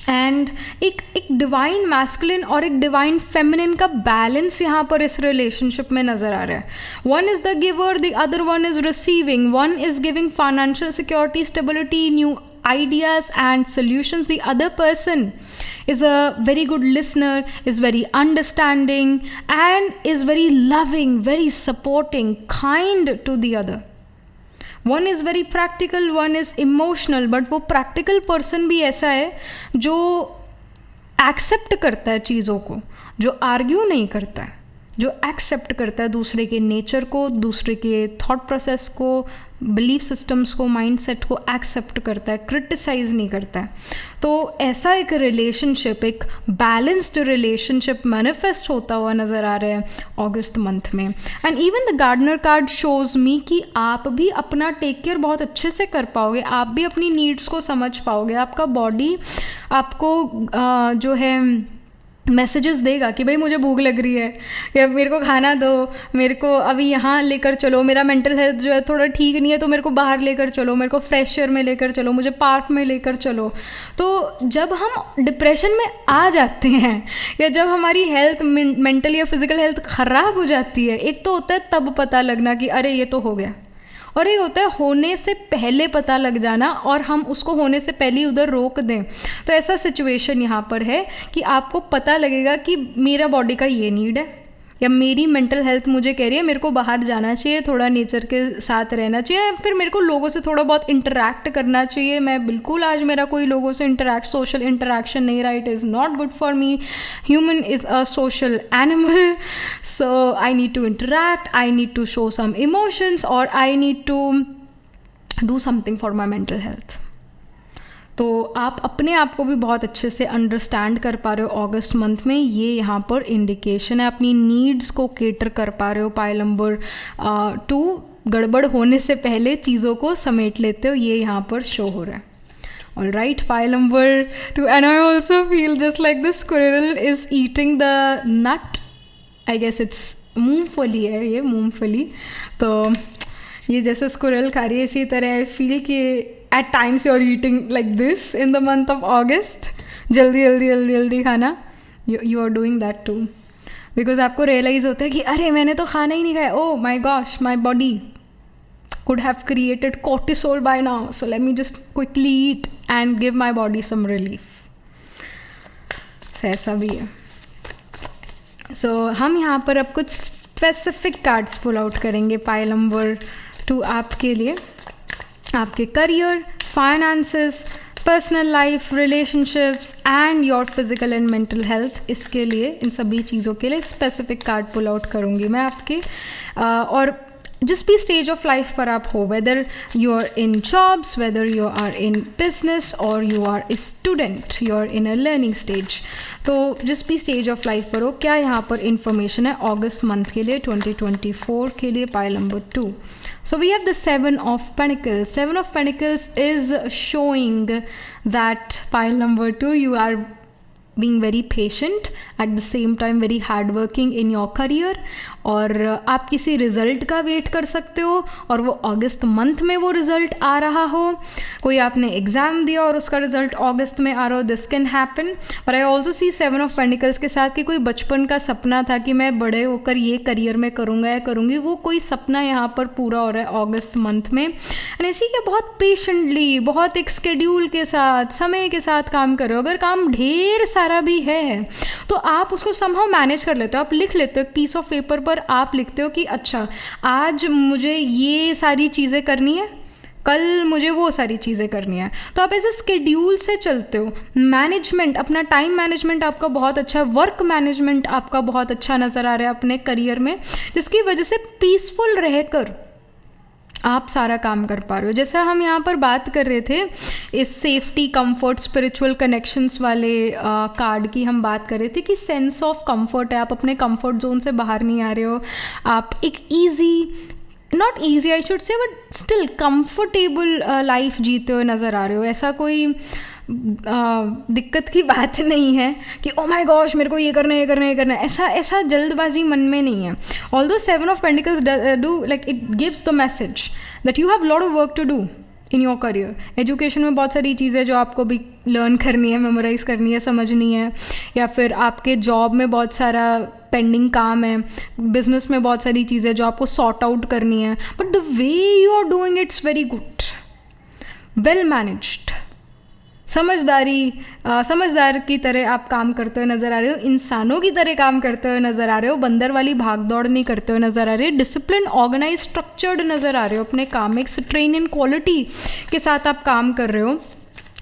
And एक डिवाइन मैस्कुलिन और एक डिवाइन फेमिनिन का बैलेंस यहाँ पर इस रिलेशनशिप में नज़र आ रहा है। One is the giver, the other one is receiving, one is giving financial security, stability, new ideas and solutions. The other person is a very good listener, is very understanding and is very loving, very supporting, kind to the other. One is very practical, one is emotional, but वो practical person भी ऐसा है जो accept करता है चीज़ों को, जो argue नहीं करता है, जो एक्सेप्ट करता है दूसरे के नेचर को, दूसरे के थॉट प्रोसेस को, बिलीफ सिस्टम्स को, माइंडसेट को एक्सेप्ट करता है, क्रिटिसाइज नहीं करता है। तो ऐसा एक रिलेशनशिप, एक बैलेंस्ड रिलेशनशिप मैनिफेस्ट होता हुआ नज़र आ रहा है अगस्त मंथ में। And even the gardener card shows me कि आप भी अपना टेक केयर बहुत अच्छे से कर पाओगे, आप भी अपनी नीड्स को समझ पाओगे, आपका बॉडी आपको जो है मैसेजेस देगा कि भाई मुझे भूख लग रही है, या मेरे को खाना दो, मेरे को अभी यहाँ लेकर चलो, मेरा मेंटल हेल्थ जो है थोड़ा ठीक नहीं है तो मेरे को बाहर लेकर चलो, मेरे को फ्रेश एयर में लेकर चलो, मुझे पार्क में लेकर चलो। तो जब हम डिप्रेशन में आ जाते हैं या जब हमारी हेल्थ मेंटल या फिजिकल हेल्थ ख़राब हो जाती है, एक तो होता है तब पता लगना कि अरे ये तो हो गया, और ये होता है होने से पहले पता लग जाना और हम उसको होने से पहले ही उधर रोक दें। तो ऐसा सिचुएशन यहाँ पर है कि आपको पता लगेगा कि मेरा बॉडी का ये नीड है, या मेरी मेंटल हेल्थ मुझे कह रही है मेरे को बाहर जाना चाहिए, थोड़ा नेचर के साथ रहना चाहिए, फिर मेरे को लोगों से थोड़ा बहुत इंटरेक्ट करना चाहिए। मैं बिल्कुल आज मेरा कोई लोगों से सोशल इंटरेक्शन नहीं रहा, it is not good for me, human is a social animal, so I need to interact, I need to show some emotions, और I need to do something for my mental health. तो आप अपने आप को भी बहुत अच्छे से अंडरस्टैंड कर पा रहे हो अगस्त मंथ में, ये यहाँ पर इंडिकेशन है। अपनी नीड्स को केटर कर पा रहे हो, पाइल नंबर 2 गड़बड़ होने से पहले चीज़ों को समेट लेते हो, ये यहाँ पर शो हो रहा है। All right, pile number 2, and I also feel just like the squirrel is eating the nut. I guess it's मूंगफली है, ये मूंगफली। तो ये जैसे स्क्विरल खा रही है, इसी तरह आई फील कि at times you are eating like this in the month of August. जल्दी जल्दी जल्दी जल्दी खाना, you are doing that too, because आपको रियलाइज़ होता है कि अरे मैंने तो खाना ही नहीं खाया, oh my gosh, my body could have created cortisol by now, so let me just quickly eat and give my body some relief. ऐसा भी है। So हम यहाँ पर अब कुछ स्पेसिफिक कार्ड्स पुल आउट करेंगे पाइल नंबर 2 आपके लिए, आपके career, finances, personal life, relationships and your physical and mental health. इसके लिए, इन सभी चीज़ों के लिए स्पेसिफिक कार्ड पुल आउट करूँगी मैं आपके। और जिस भी स्टेज ऑफ लाइफ पर आप हो, whether you are in jobs, whether you are in business और you are a student, you are in a learning stage, तो जिस भी स्टेज ऑफ लाइफ पर हो, क्या यहाँ पर इंफॉर्मेशन है अगस्त मंथ के लिए, 2024 के लिए, pile number 2। So we have the 7 of Pentacles. 7 of Pentacles is showing that pile number 2, you are being very patient, at the same time very hardworking in your career, और आप किसी result का wait कर सकते हो और वो अगस्त month में वो रिज़ल्ट आ रहा हो। कोई आपने एग्ज़ाम दिया और उसका रिज़ल्ट अगस्त में आ रहा हो, दिस कैन हैपन। पर I also see 7 of pentacles के साथ कि कोई बचपन का सपना था कि मैं बड़े होकर ये करियर में करूँगा या करूँगी, वो कोई सपना यहाँ पर पूरा हो रहा है अगस्त मंथ में। एंड इसी के बहुत पेशेंटली, बहुत एक स्केड्यूल के साथ, समय के साथ काम करो। अगर काम ढेर सारा भी है तो आप उसको समहाउ मैनेज कर लेते हो, आप लिख लेते हो, पीस ऑफ पेपर पर आप लिखते हो कि अच्छा आज मुझे ये सारी चीज़ें करनी है, कल मुझे वो सारी चीज़ें करनी है। तो आप ऐसे स्केड्यूल से चलते हो। मैनेजमेंट, अपना टाइम मैनेजमेंट आपका बहुत अच्छा है, वर्क मैनेजमेंट आपका बहुत अच्छा नज़र आ रहा है अपने करियर में, जिसकी वजह से पीसफुल रहकर आप सारा काम कर पा रहे हो। जैसा हम यहाँ पर बात कर रहे थे इस सेफ्टी, कंफर्ट, स्पिरिचुअल कनेक्शंस वाले कार्ड की हम बात कर रहे थे कि सेंस ऑफ कंफर्ट है, आप अपने कंफर्ट जोन से बाहर नहीं आ रहे हो, आप एक easy, not easy I should say, but still comfortable life जीते हुए नज़र आ रहे हो। ऐसा कोई दिक्कत की बात नहीं है कि ओ माय गॉश मेरे को ये करना है, ये करना है, ये करना है, ऐसा जल्दबाजी मन में नहीं है। Although 7 of pentacles do like it gives the message that you have lot of work to do in your career. Education में बहुत सारी चीज़ें जो आपको भी लर्न करनी है, मेमोराइज करनी है, समझनी है, या फिर आपके जॉब में बहुत सारा पेंडिंग काम है, बिजनेस में बहुत सारी चीज़ें जो आपको सॉर्ट आउट करनी है, but the way you are doing it's very good, well managed, समझदार की तरह आप काम करते हुए नज़र आ रहे हो, इंसानों की तरह काम करते हुए नज़र आ रहे हो, बंदर वाली भाग दौड़ नहीं करते हुए नज़र आ रहे हो, डिसिप्लिन, ऑर्गेनाइज, स्ट्रक्चर्ड नज़र आ रहे हो, अपने काम एक स्ट्रेन इन क्वालिटी के साथ आप काम कर रहे हो,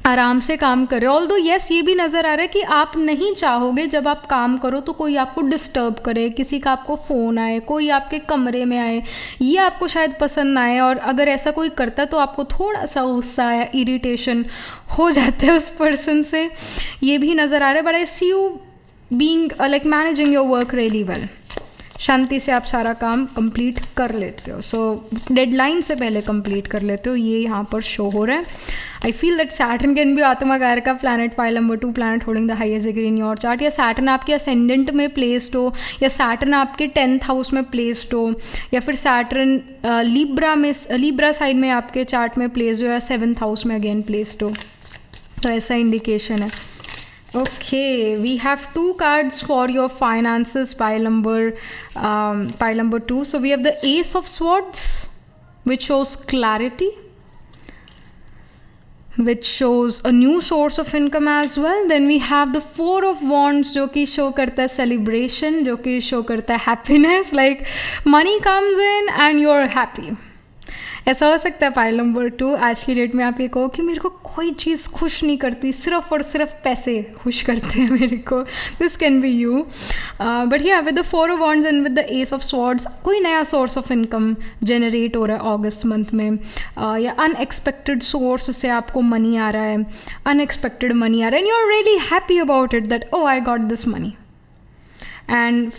आराम से काम कर रहे हो। ऑल्दो येस ये भी नज़र आ रहा है कि आप नहीं चाहोगे जब आप काम करो तो कोई आपको डिस्टर्ब करे, किसी का आपको फ़ोन आए, कोई आपके कमरे में आए, ये आपको शायद पसंद ना आए, और अगर ऐसा कोई करता है तो आपको थोड़ा सा गुस्सा या इरिटेशन हो जाता है उस पर्सन से, ये भी नज़र आ रहा है। But I see you being like managing your work really well, शांति से आप सारा काम कंप्लीट कर लेते हो, सो डेडलाइन से पहले कंप्लीट कर लेते हो, ये यहाँ पर शो हो रहा है। I feel that Saturn can be आत्मकार का planet, pile number 2, planet holding the highest degree in your chart, या सैटर्न आपके असेंडेंट में प्लेस्ड हो, या सैटर्न आपके 10th हाउस में प्लेस्ड हो, या फिर सैटर्न लीब्रा साइड में आपके चार्ट में प्लेस्ड हो, या 7th हाउस में अगेन प्लेस्ड हो, तो ऐसा इंडिकेशन है। Okay, we have 2 cards for your finances, pile number 2. So we have the Ace of Swords, which shows clarity, which shows a new source of income as well. Then we have the 4 of Wands, जो कि show करता है celebration, जो कि show करता है happiness, like money comes in and you're happy. ऐसा हो सकता है पाइल नंबर 2 आज की डेट में आप ये कहो कि मेरे को कोई चीज़ खुश नहीं करती, सिर्फ और सिर्फ पैसे खुश करते हैं मेरे को, this can be you. But या with the 4 of wands and with the ace of swords कोई नया सोर्स ऑफ इनकम जनरेट हो रहा है अगस्त मंथ में, या अनएक्सपेक्टेड सोर्स से आपको मनी आ रहा है, अनएक्सपेक्टेड मनी आ रहा है, and you are really happy about it that oh I got this money. And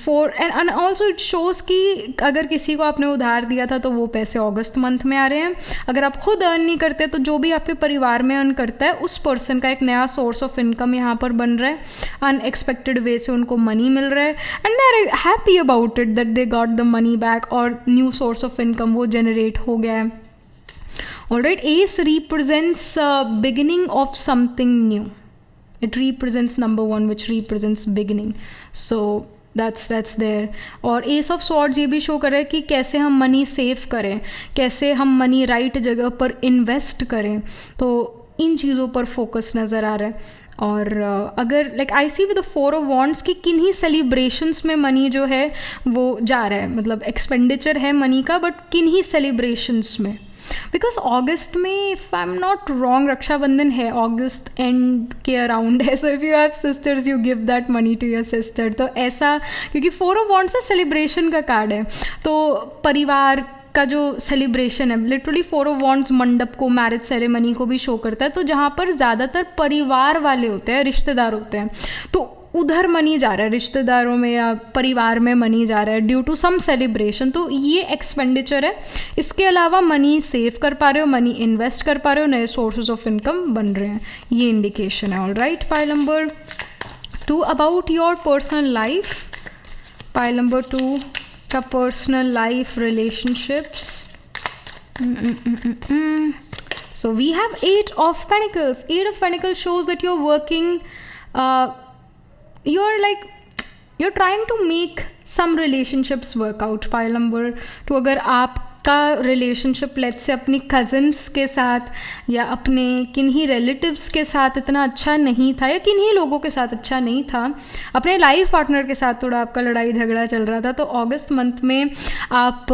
also it shows कि अगर किसी को आपने उधार दिया था तो वो पैसे अगस्त मंथ में आ रहे हैं, अगर आप खुद अर्न नहीं करते तो जो भी आपके परिवार में अर्न करता है उस पर्सन का एक नया सोर्स ऑफ इनकम यहाँ पर बन रहा है, अनएक्सपेक्टेड वे से उनको मनी मिल रहा है, and they are happy about it that they got the money back, और न्यू सोर्स ऑफ इनकम वो जनरेट हो गया है। Alright, ace represents beginning of something new, it represents number 1 which represents beginning, so that's there। और S of swords ये भी show कर रहा है कि कैसे हम मनी सेव करें, कैसे हम मनी राइट जगह पर इन्वेस्ट करें, तो इन चीज़ों पर फोकस नज़र आ रहा है। और अगर like I see with the 4 of wands कि किन्हीं सेलिब्रेशंस में मनी जो है वो जा रहा है, मतलब एक्सपेंडिचर है मनी का बट किन्हीं सेलिब्रेशंस में, बिकॉज अगस्त में if I am not wrong Rakshabandhan है अगस्त एंड के अराउंड है, so if you have sisters you give that money to your sister, तो ऐसा क्योंकि 4 ऑफ वॉन्ड्स सेलिब्रेशन का कार्ड है, तो परिवार का जो सेलिब्रेशन है लिटरली 4 ऑफ वॉन्ड्स मंडप को, मैरिज सेरेमनी को भी शो करता है, तो जहाँ पर ज़्यादातर परिवार वाले होते हैं, रिश्तेदार होते हैं, तो उधर मनी जा रहा है, रिश्तेदारों में या परिवार में मनी जा रहा है ड्यू टू सम सेलिब्रेशन, तो ये एक्सपेंडिचर है। इसके अलावा मनी सेव कर पा रहे हो, मनी इन्वेस्ट कर पा रहे हो, नए सोर्सेज ऑफ इनकम बन रहे हैं, ये इंडिकेशन है। All right, pile number 2 about your personal life, pile number 2 का personal life relationships. So we have 8 of Pentacles. 8 of Pentacles shows that you're working, you're trying to make some relationships work out. Pile number 2, अगर आपका relationship let's say अपनी cousins के साथ या अपने किन्हीं relatives के साथ इतना अच्छा नहीं था, या किन्हीं लोगों के साथ अच्छा नहीं था, अपने लाइफ पार्टनर के साथ थोड़ा आपका लड़ाई झगड़ा चल रहा था, तो अगस्त मंथ में आप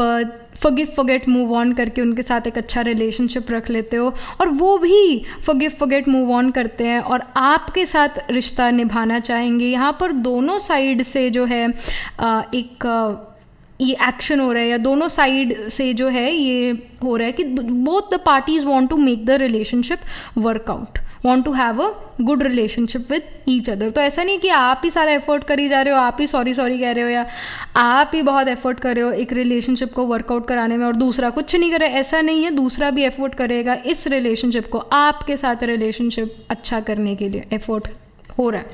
फॉरगिव फॉरगेट मूव ऑन करके उनके साथ एक अच्छा रिलेशनशिप रख लेते हो, और वो भी फॉरगिव फॉरगेट मूव ऑन करते हैं और आपके साथ रिश्ता निभाना चाहेंगे। यहाँ पर दोनों साइड से जो है एक ये एक्शन हो रहा है या दोनों साइड से जो है ये हो रहा है कि both the parties want to make the relationship work out, want to have a good relationship with each other. तो ऐसा नहीं कि आप ही सारा एफर्ट करी जा रहे हो, आप ही सॉरी सॉरी कह रहे हो या आप ही बहुत एफर्ट कर रहे हो एक रिलेशनशिप को वर्कआउट कराने में और दूसरा कुछ नहीं करे, ऐसा नहीं है। दूसरा भी एफर्ट करेगा इस रिलेशनशिप को आपके साथ रिलेशनशिप अच्छा करने के लिए, एफर्ट हो रहा है।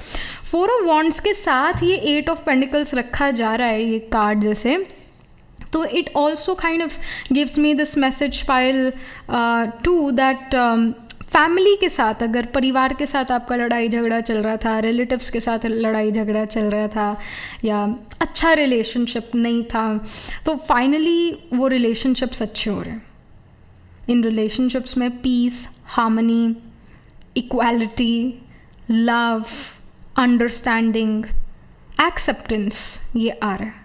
4 ऑफ वॉन्ड्स के साथ ये 8 ऑफ पेंटिकल्स रखा जा रहा है ये कार्ड जैसे, तो it also kind of gives me this message pile two that family के साथ, अगर परिवार के साथ आपका लड़ाई झगड़ा चल रहा था, रिलेटिव्स के साथ लड़ाई झगड़ा चल रहा था या अच्छा रिलेशनशिप नहीं था, तो फाइनली वो रिलेशनशिप्स अच्छे हो रहे हैं। इन रिलेशनशिप्स में peace, harmony, equality, love, understanding, acceptance ये आ रहा है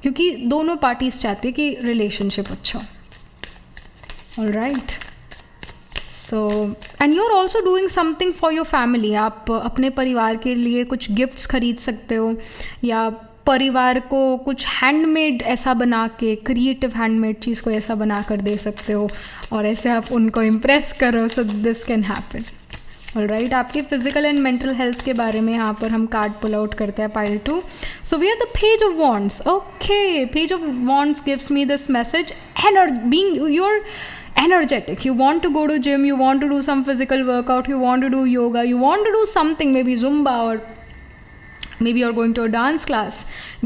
क्योंकि दोनों पार्टीज चाहते हैं कि रिलेशनशिप अच्छा हो। Alright, so and you are also doing something for your family. आप अपने परिवार के लिए कुछ गिफ्ट्स खरीद सकते हो या परिवार को कुछ हैंडमेड ऐसा बना के, क्रिएटिव हैंडमेड चीज़ को ऐसा बना कर दे सकते हो और ऐसे आप उनको इम्प्रेस करो, so this can happen. Alright, आपकी फिजिकल एंड मेंटल हेल्थ के बारे में यहाँ पर हम कार्ड पुल आउट करते हैं, pile 2। So we are the page of wands. Okay, page of wands gives me this message, being you're energetic, you want to go to gym, you want to do some physical workout, you want to do yoga, you want to do something, maybe Zumba, or maybe you're going to a dance class,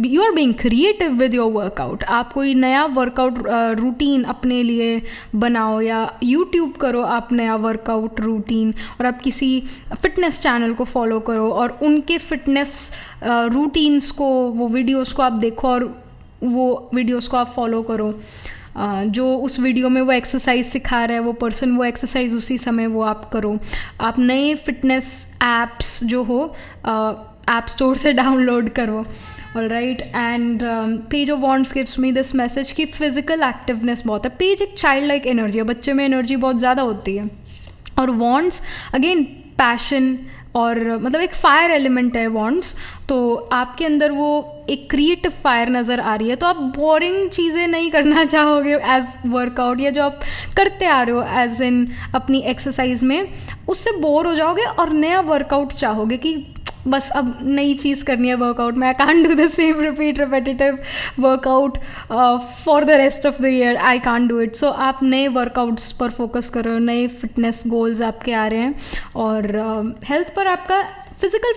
you are being creative with your workout। आप कोई नया workout routine अपने लिए बनाओ या YouTube करो आप नया वर्कआउट रूटीन, और आप किसी फिटनेस चैनल को फॉलो करो और उनके फिटनेस रूटीन्स को, वो वीडियोस को आप देखो और वो वीडियोस को आप फॉलो करो। जो उस वीडियो में वो एक्सरसाइज सिखा रहा है वो पर्सन, वो एक्सरसाइज उसी समय वो आप करो। आप नए फिटनेस एप्स जो हो ऐप स्टोर से डाउनलोड करो। Alright, and page of wands gives me this message कि फिजिकल एक्टिवनेस बहुत है। पेज एक चाइल्ड लाइक एनर्जी है, बच्चे में एनर्जी बहुत ज़्यादा होती है, और वॉन्ड्स अगेन पैशन और मतलब एक फायर एलिमेंट है वॉन्ड्स, तो आपके अंदर वो एक क्रिएटिव फायर नज़र आ रही है। तो आप बोरिंग चीज़ें नहीं करना चाहोगे एज वर्कआउट, या जो आप करते आ रहे हो एज इन अपनी एक्सरसाइज में, उससे बोर हो जाओगे और नया वर्कआउट चाहोगे कि बस अब नई चीज़ करनी है वर्कआउट में। I can't do the same repetitive workout for the rest of the year, I can't do it. So आप नए वर्कआउट्स पर फोकस कर रहे हो, नए फिटनेस गोल्स आपके आ रहे हैं और हेल्थ पर आपका, फिजिकल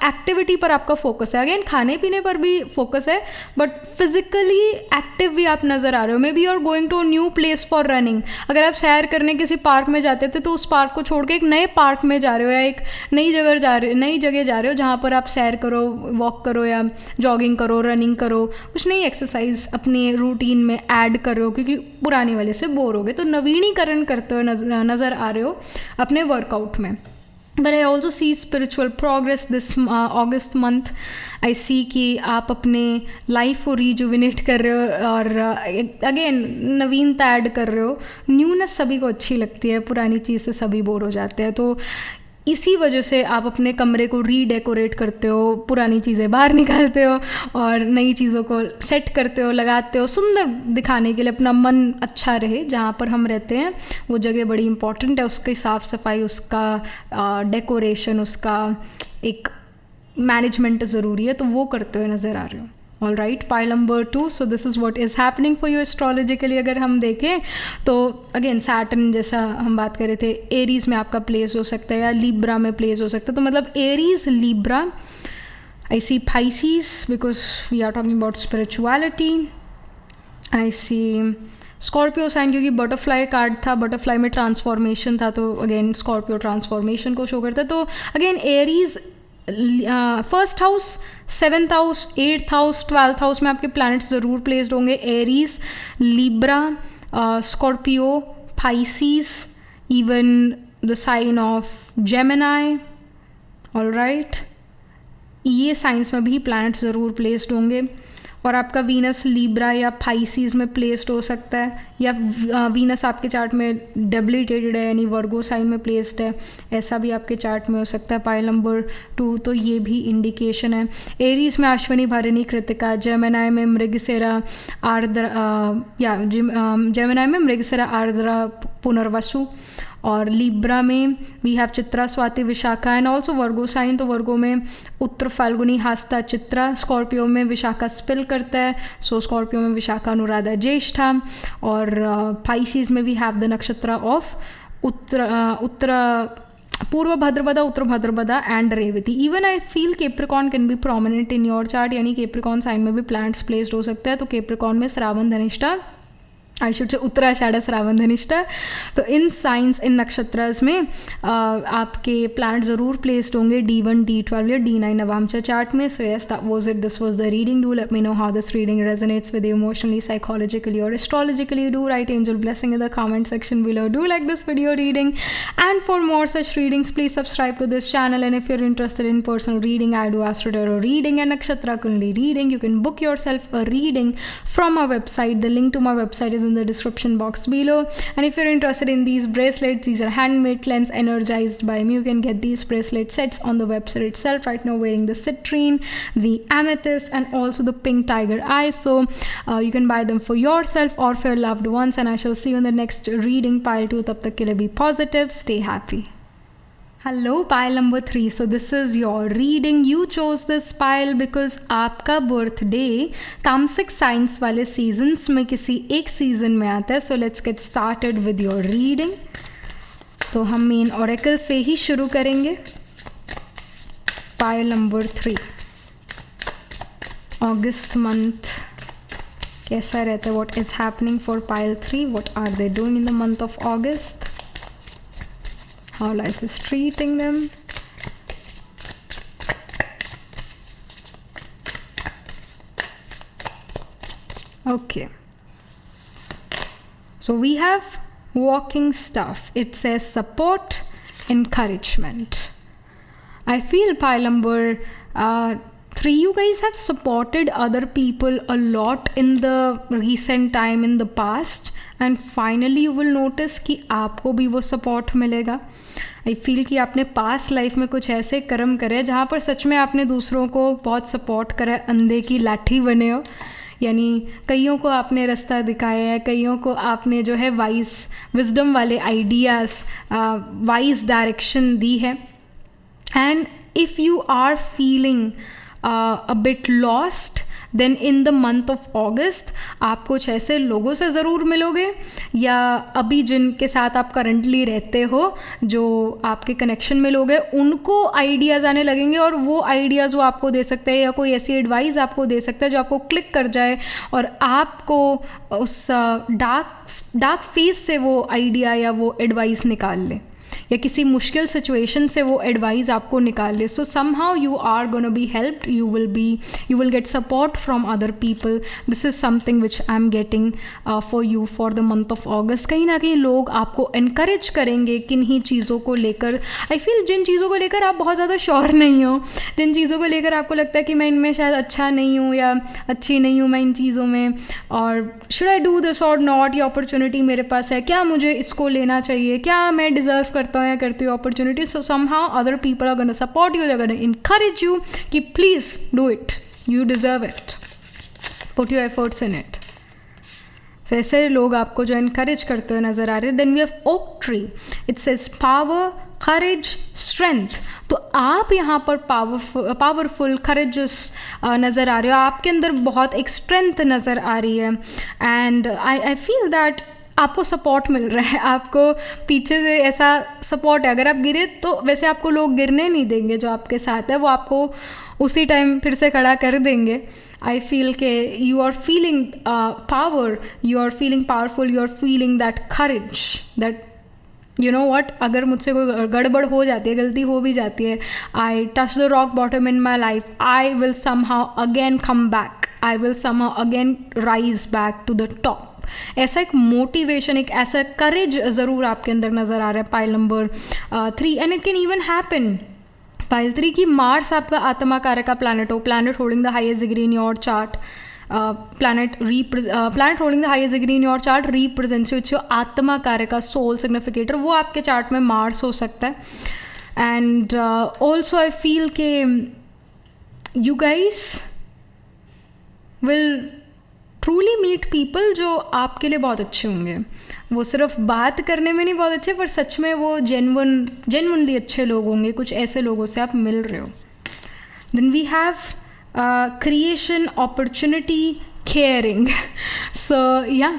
एक्टिविटी पर आपका फोकस है। अगेन खाने पीने पर भी फोकस है, बट फिजिकली एक्टिव भी आप नज़र आ रहे हो। May be you are going to a new place for running. अगर आप सैर करने किसी पार्क में जाते थे तो उस पार्क को छोड़ के एक नए पार्क में जा रहे हो या एक नई जगह जा रहे हो जहाँ पर आप सैर करो, वॉक करो या जॉगिंग करो, रनिंग करो, कुछ नई एक्सरसाइज अपने रूटीन में ऐड कर रहे हो क्योंकि पुरानी वाले से बोर हो गए। तो नवीनीकरण करते हुए नज़र आ रहे हो अपने वर्कआउट में। But I also see spiritual progress this August month. I see कि आप अपने लाइफ को रिजुविनेट कर रहे हो और अगेन नवीनता ऐड कर रहे हो। न्यूनेस सभी को अच्छी लगती है, पुरानी चीज़ से सभी बोर हो जाते हैं, तो इसी वजह से आप अपने कमरे को रीडेकोरेट करते हो, पुरानी चीज़ें बाहर निकालते हो और नई चीज़ों को सेट करते हो, लगाते हो, सुंदर दिखाने के लिए, अपना मन अच्छा रहे। जहाँ पर हम रहते हैं वो जगह बड़ी इंपॉर्टेंट है, उसकी साफ़ सफाई, उसका डेकोरेशन, उसका एक मैनेजमेंट ज़रूरी है, तो वो करते हुए नज़र आ रहे हो। All right, pile number 2। So this is what is happening for you astrologically. अगर हम देखें तो अगेन सैटर्न, जैसा हम बात कर रहे थे, एरीज़ में आपका प्लेस हो सकता है या लिब्रा में प्लेस हो सकता है। तो मतलब Aries, Libra, I see Pisces because we are talking about spirituality. I see Scorpio sign क्योंकि बटरफ्लाई कार्ड था, बटरफ्लाई में ट्रांसफॉर्मेशन था, तो अगेन स्कॉर्पियो ट्रांसफॉर्मेशन को शो करता है। तो again Aries, first house, 7th house, 8th house, 12th house में आपके प्लैनेट्स ज़रूर प्लेस्ड होंगे। Aries, Libra, Scorpio, Pisces, even the sign of Gemini. All right, ये साइंस में भी प्लैनेट्स ज़रूर प्लेस्ड होंगे। और आपका वीनस लिब्रा या पाइसिस में प्लेस्ड हो सकता है, या वीनस आपके चार्ट में डेबिलिटेटेड है यानी वर्गो साइन में प्लेस्ड है, ऐसा भी आपके चार्ट में हो सकता है। पाइल नंबर 2, तो ये भी इंडिकेशन है। एरीज में अश्विनी भरणी कृतिका, जेमिनाई में मृगशिरा आर्द्रा जेमिनाई में मृगशिरा आर्द्रा पुनर्वसु, और लिब्रा में we have Chitra Swati Vishakha and also Virgo sign, तो वर्गो में उत्तर फाल्गुनी हस्ता चित्रा, स्कॉर्पियो में विशाखा स्पिल करता है, सो स्कॉर्पियो में विशाखा अनुराधा ज्येष्ठा, और पाइसिस में we have the nakshatra of Uttara Purva Bhadrapada, Uttara Bhadrapada and Revati. Even I feel Capricorn can be prominent in your chart, यानी केप्रिकॉन साइन में भी प्लैनेट्स प्लेस्ड हो सकता है। तो केप्रिकॉन में Shravan Dhanishtha, I should say उत्तराषाढ़ Shravan Dhanishtha, तो इन साइंस इन नक्षत्रस में आपके प्लैनेट ज़रूर प्लेस्ड होंगे D1, D12 या D9 नवामचा चार्ट में। So yes, that was it, this was the reading. Do let me know how this reading resonates with you emotionally, psychologically or astrologically. Do write angel blessing in the comment section below. Do like this video reading, and for more such readings please subscribe to this channel. And if you're interested in personal reading, I do Astro Tarot reading and Nakshatra Kundi reading. You can book yourself a reading from our website. The link to my website is in the description box below. And if you're interested in these bracelets, these are handmade, lens energized by me. You can get these bracelet sets on the website itself. Right now wearing the citrine, the amethyst, and also the pink tiger eye. So you can buy them for yourself or for your loved ones. And I shall see you in the next reading. Pile 2, tab tak ke liye be positive, stay happy. Hello, pile number 3. So this is your reading. You chose this pile because आपका birthday तामसिक science वाले seasons में किसी एक season में आता है. So let's get started with your reading. तो हम मेन ऑरेकल से ही शुरू करेंगे. Pile number 3. अगस्त मंथ कैसा रहता है? What is happening for pile 3? What are they doing in the month of August? How life is treating them. Okay. So we have walking stuff. It says support, encouragement. I feel pile number 3, you guys have supported other people a lot in the recent time, in the past, and finally you will notice कि आपको भी वो support मिलेगा. आई feel कि आपने past life में कुछ ऐसे कर्म करे जहाँ पर सच में आपने दूसरों को बहुत सपोर्ट करा, अंधे की लाठी बने हो. यानी कईयों को आपने रास्ता दिखाया है, कईयों को आपने जो है विजडम वाले आइडियाज़, वाइज डायरेक्शन दी है. And if you are feeling a bit lost, then in the month of August आप कुछ ऐसे लोगों से ज़रूर मिलोगे, या अभी जिनके साथ आप करंटली रहते हो, जो आपके कनेक्शन में लोग हैं, उनको आइडियाज़ आने लगेंगे और वो आइडियाज़ वो आपको दे सकते हैं, या कोई ऐसी एडवाइस आपको दे सकता है जो आपको क्लिक कर जाए और आपको उस डार्क फेज से वो आइडिया या वो एडवाइस निकाल ले, या किसी मुश्किल सिचुएशन से वो एडवाइस आपको निकाल ले. So somehow you are gonna be helped, you will get support from other people. This is something which I am getting for you for the month of August. कहीं ना कहीं लोग आपको इनकरेज करेंगे किन्हीं चीज़ों को लेकर. आई फील जिन चीज़ों को लेकर आप बहुत ज़्यादा श्योर नहीं हो, जिन चीज़ों को लेकर आपको लगता है कि मैं इनमें शायद अच्छा नहीं हूँ या अच्छी नहीं हूँ मैं इन चीज़ों में, और शुड आई डू दिस और नॉट, ये अपॉर्चुनिटी मेरे पास है, क्या मुझे इसको लेना चाहिए, क्या मैं डिज़र्व करता हूँ या करती हूँ opportunity. So somehow other people are gonna support you, they are gonna encourage you कि please do it, you deserve it, put your efforts in it. So ऐसे लोग आपको जो इनकरेज करते हुए नज़र आ रहे हैं. Then we have oak tree. It says power, courage, strength. तो आप यहाँ पर पावरफुल करेजस नज़र आ रहे हो, आपके अंदर बहुत एक स्ट्रेंथ नज़र आ रही है. एंड आई फील दैट आपको सपोर्ट मिल रहा है, आपको पीछे से ऐसा सपोर्ट है. अगर आप गिरे तो वैसे आपको लोग गिरने नहीं देंगे, जो आपके साथ है वो आपको उसी टाइम फिर से खड़ा कर देंगे. आई फील के you are feeling power, you are feeling powerful, you are feeling that courage, that you know what, अगर मुझसे कोई गड़बड़ हो जाती है, गलती हो भी जाती है, I touch the rock bottom in my life, I will somehow again come back, I will somehow again rise back to the top. ऐसा एक मोटिवेशन, एक ऐसा करेज ज़रूर आपके अंदर नज़र आ रहा है. Pile number 3. And it can even happen pile 3 की मार्स आपका आत्मा कारक का प्लैनेट हो, planet holding the highest degree in your chart. Planet holding the highest degree in your chart represents you, it's your आत्मा कार्य का सोल सिग्निफिकेटर, वो आपके चार्ट में मार्स हो सकता है. एंड ऑल्सो आई फील के you guys will truly meet people जो आपके लिए बहुत अच्छे होंगे. वो सिर्फ बात करने में नहीं बहुत अच्छे, पर सच में वो जेन्युइनली अच्छे लोग होंगे. कुछ ऐसे लोगों से आप मिल रहे हो. Then we have creation, opportunity, caring. So yeah,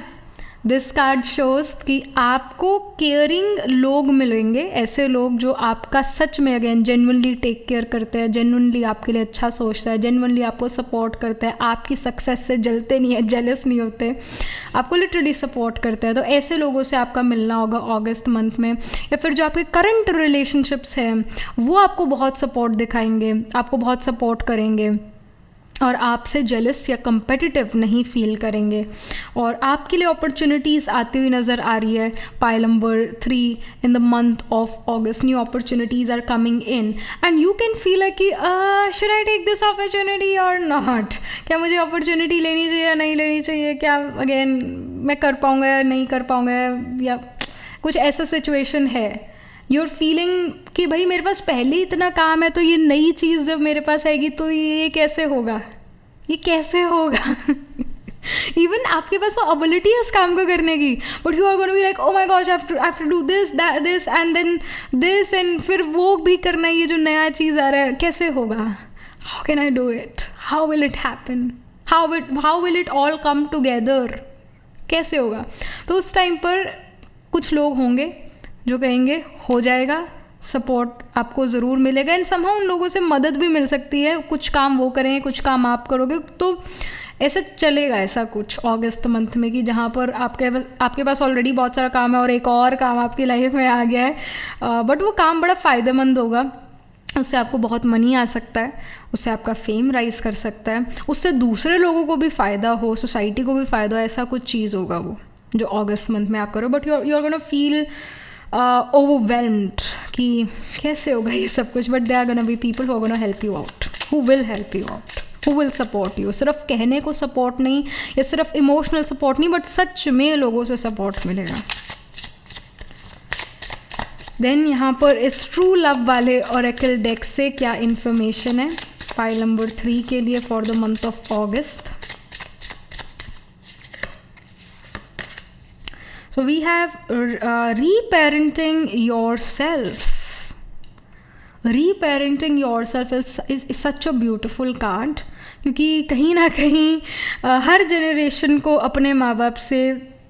this card shows कि आपको केयरिंग लोग मिलेंगे, ऐसे लोग जो आपका सच में अगेन जेन्युइनली टेक केयर करते हैं, जेन्युइनली आपके लिए अच्छा सोचता है, जेन्युइनली आपको सपोर्ट करता है, आपकी सक्सेस से जलते नहीं है, जेलस नहीं होते, आपको लिटरली सपोर्ट करता है. तो ऐसे लोगों से आपका मिलना होगा अगस्त मंथ में. या फिर जो आपके करंट रिलेशनशिप्स हैं वो आपको बहुत सपोर्ट दिखाएंगे, आपको बहुत सपोर्ट करेंगे और आपसे जेलस या कम्पिटिटिव नहीं फील करेंगे. और आपके लिए अपॉर्चुनिटीज़ आती हुई नज़र आ रही है. Pile number 3 in the month of August new opportunities are coming in and you can feel है कि should I take this opportunity और नॉट. क्या मुझे अपॉर्चुनिटी लेनी चाहिए या नहीं लेनी चाहिए, क्या अगेन मैं कर पाऊँगा या नहीं कर पाऊँगा, या कुछ ऐसा सिचुएशन है. यूर फीलिंग कि भाई मेरे पास पहले ही इतना काम है, तो ये नई चीज़ जब मेरे पास आएगी तो ये कैसे होगा, ये कैसे होगा. इवन आपके पास वो एबिलिटी है उस काम को करने की, but you are gonna be like oh my gosh I have to do this this and then this, and फिर वो भी करना है, ये जो नया चीज़ आ रहा है कैसे होगा. How can I do it, how will it happen, how will it all come together, कैसे होगा. तो उस टाइम पर कुछ लोग होंगे जो कहेंगे हो जाएगा, सपोर्ट आपको ज़रूर मिलेगा. एंड समहाउ उन लोगों से मदद भी मिल सकती है, कुछ काम वो करें, कुछ काम आप करोगे, तो ऐसा चलेगा. ऐसा कुछ अगस्त मंथ में कि जहाँ पर आपके पास ऑलरेडी बहुत सारा काम है और एक और काम आपकी लाइफ में आ गया है, बट वो काम बड़ा फ़ायदेमंद होगा. उससे आपको बहुत मनी आ सकता है, उससे आपका फेम राइज कर सकता है, उससे दूसरे लोगों को भी फ़ायदा हो, सोसाइटी को भी फ़ायदा हो. ऐसा कुछ चीज़ होगा वो जो अगस्त मंथ में आप करो. But you are gonna feel overwhelmed कि कैसे होगा ये सब कुछ. But there are gonna be people who are gonna help you out, who will help you out, who will support you. सिर्फ कहने को सपोर्ट नहीं या सिर्फ इमोशनल सपोर्ट नहीं, बट सच में लोगों से सपोर्ट मिलेगा. देन यहाँ पर इस ट्रू लव वाले ओरेकल डेक से क्या इन्फॉर्मेशन है पाइल नंबर 3 के लिए for the month of August. So we have reparenting yourself. Reparenting yourself is such a beautiful card, क्योंकि कहीं ना कहीं हर जनरेशन को अपने माँ बाप से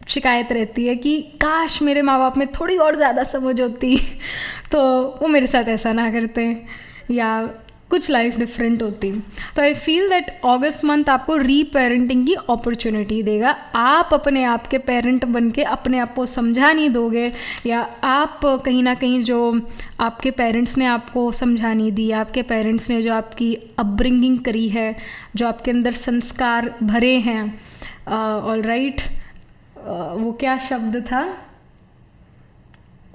शिकायत रहती है कि काश मेरे माँ बाप में थोड़ी और ज़्यादा समझ होती तो वो मेरे साथ ऐसा ना करते या कुछ लाइफ डिफरेंट होती. तो आई फील दैट अगस्त मंथ आपको रीपेरेंटिंग की अपॉर्चुनिटी देगा. आप अपने आप के पेरेंट बन के अपने आप को समझा नहीं दोगे, या आप कहीं ना कहीं जो आपके पेरेंट्स ने आपको समझा नहीं दी, आपके पेरेंट्स ने जो आपकी अपब्रिंगिंग करी है, जो आपके अंदर संस्कार भरे हैं, ऑल राइट, वो क्या शब्द था,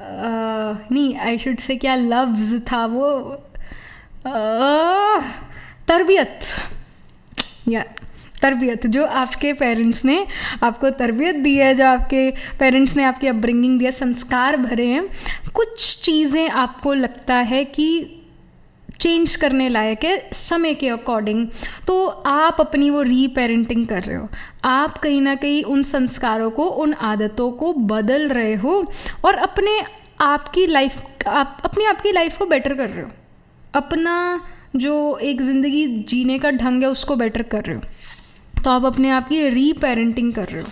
नहीं आई शुड से क्या लफ्ज़ था वो, तरबियत, या तरबियत, जो आपके पेरेंट्स ने आपको तरबियत दी है, जो आपके पेरेंट्स ने आपकी अपब्रिंगिंग दिया, संस्कार भरे हैं. कुछ चीज़ें आपको लगता है कि चेंज करने लायक है समय के अकॉर्डिंग, तो आप अपनी वो रीपेरेंटिंग कर रहे हो. आप कहीं ना कहीं उन संस्कारों को, उन आदतों को बदल रहे हो और अपनी आपकी लाइफ को बेटर कर रहे हो. अपना जो एक ज़िंदगी जीने का ढंग है उसको बेटर कर रहे हो. तो आप अपने आप की रीपेरेंटिंग कर रहे हो.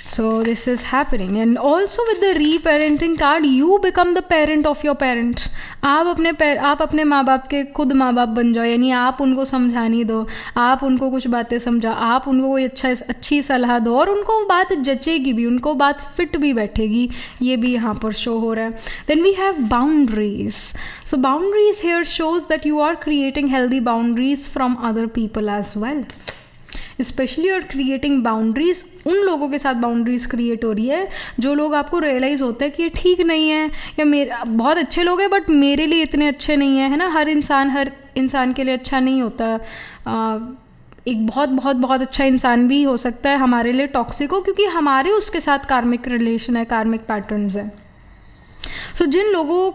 So this is happening. And also with the reparenting card you become the parent of your parent. आप अपने माँ बाप के खुद माँ बाप बन जाओ, यानी आप उनको समझानी दो, आप उनको कुछ बातें समझाओ, आप उनको कोई अच्छी सलाह दो और उनको बात जचेगी भी, उनको बात फिट भी बैठेगी. ये भी यहाँ पर शो हो रहा है. Then we have boundaries. So boundaries here shows that you are creating healthy boundaries from other people as well. Especially और क्रिएटिंग बाउंड्रीज, उन लोगों के साथ बाउंड्रीज क्रिएट हो रही है जो लोग आपको रियलाइज़ होता है कि ये ठीक नहीं है, या मेरे बहुत अच्छे लोग हैं बट मेरे लिए इतने अच्छे नहीं है ना. हर इंसान के लिए अच्छा नहीं होता. एक बहुत बहुत बहुत अच्छा इंसान भी हो सकता है हमारे लिए टॉक्सिक हो, क्योंकि हमारे उसके साथ कार्मिक रिलेशन है, कार्मिक पैटर्न्स है। सो जिन लोगों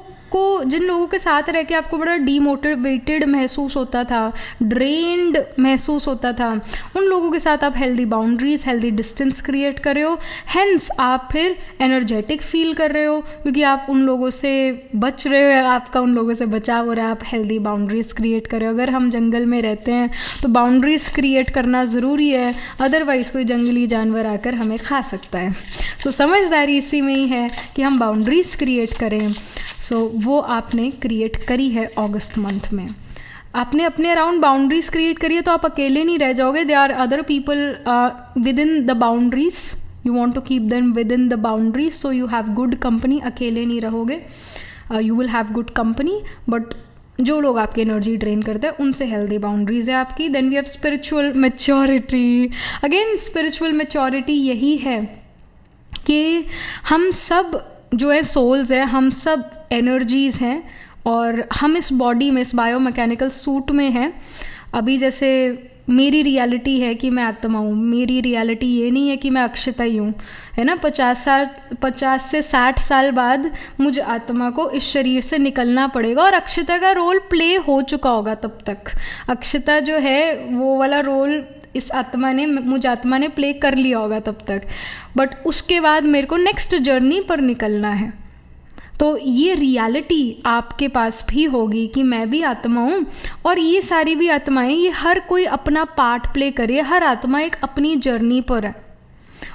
के साथ रह के आपको बड़ा डीमोटिवेटेड महसूस होता था, ड्रेन्ड महसूस होता था, उन लोगों के साथ आप healthy boundaries, healthy distance create कर रहे हो। हेंस आप फिर एनर्जेटिक फील कर रहे हो, क्योंकि आप उन लोगों से बच रहे हो, आपका उन लोगों से बचाव हो रहा है, आप हेल्दी बाउंड्रीज क्रिएट कर रहे हो। अगर हम जंगल में रहते हैं तो बाउंड्रीज क्रिएट करना ज़रूरी है, अदरवाइज़ कोई जंगली जानवर आकर हमें खा सकता है। तो समझदारी इसी में ही है कि हम बाउंड्रीज क्रिएट करें। सो वो आपने क्रिएट करी है अगस्त मंथ में। आपने अपने अराउंड बाउंड्रीज क्रिएट करी है, तो आप अकेले नहीं रह जाओगे। They are other people within the boundaries, you want to keep them within the boundaries, so you have good company. अकेले नहीं रहोगे, you will have good company, but जो लोग आपकी एनर्जी ड्रेन करते हैं उनसे हेल्दी बाउंड्रीज है आपकी। Then we have spiritual maturity. Again spiritual maturity यही है कि हम सब जो है सोल्स हैं, हम सब एनर्जीज़ हैं, और हम इस बॉडी में, इस बायोमैकेनिकल सूट में हैं। अभी जैसे मेरी रियलिटी है कि मैं आत्मा हूँ, मेरी रियलिटी ये नहीं है कि मैं अक्षता ही हूँ, है ना। 50 से 60 साल बाद मुझे आत्मा को इस शरीर से निकलना पड़ेगा, और अक्षता का रोल प्ले हो चुका होगा तब तक। अक्षता जो है वो वाला रोल इस आत्मा ने, मुझ आत्मा ने प्ले कर लिया होगा तब तक, बट उसके बाद मेरे को नेक्स्ट जर्नी पर निकलना है। तो ये रियलिटी आपके पास भी होगी कि मैं भी आत्मा हूँ, और ये सारी भी आत्माएं, ये हर कोई अपना पार्ट प्ले करे। हर आत्मा एक अपनी जर्नी पर है,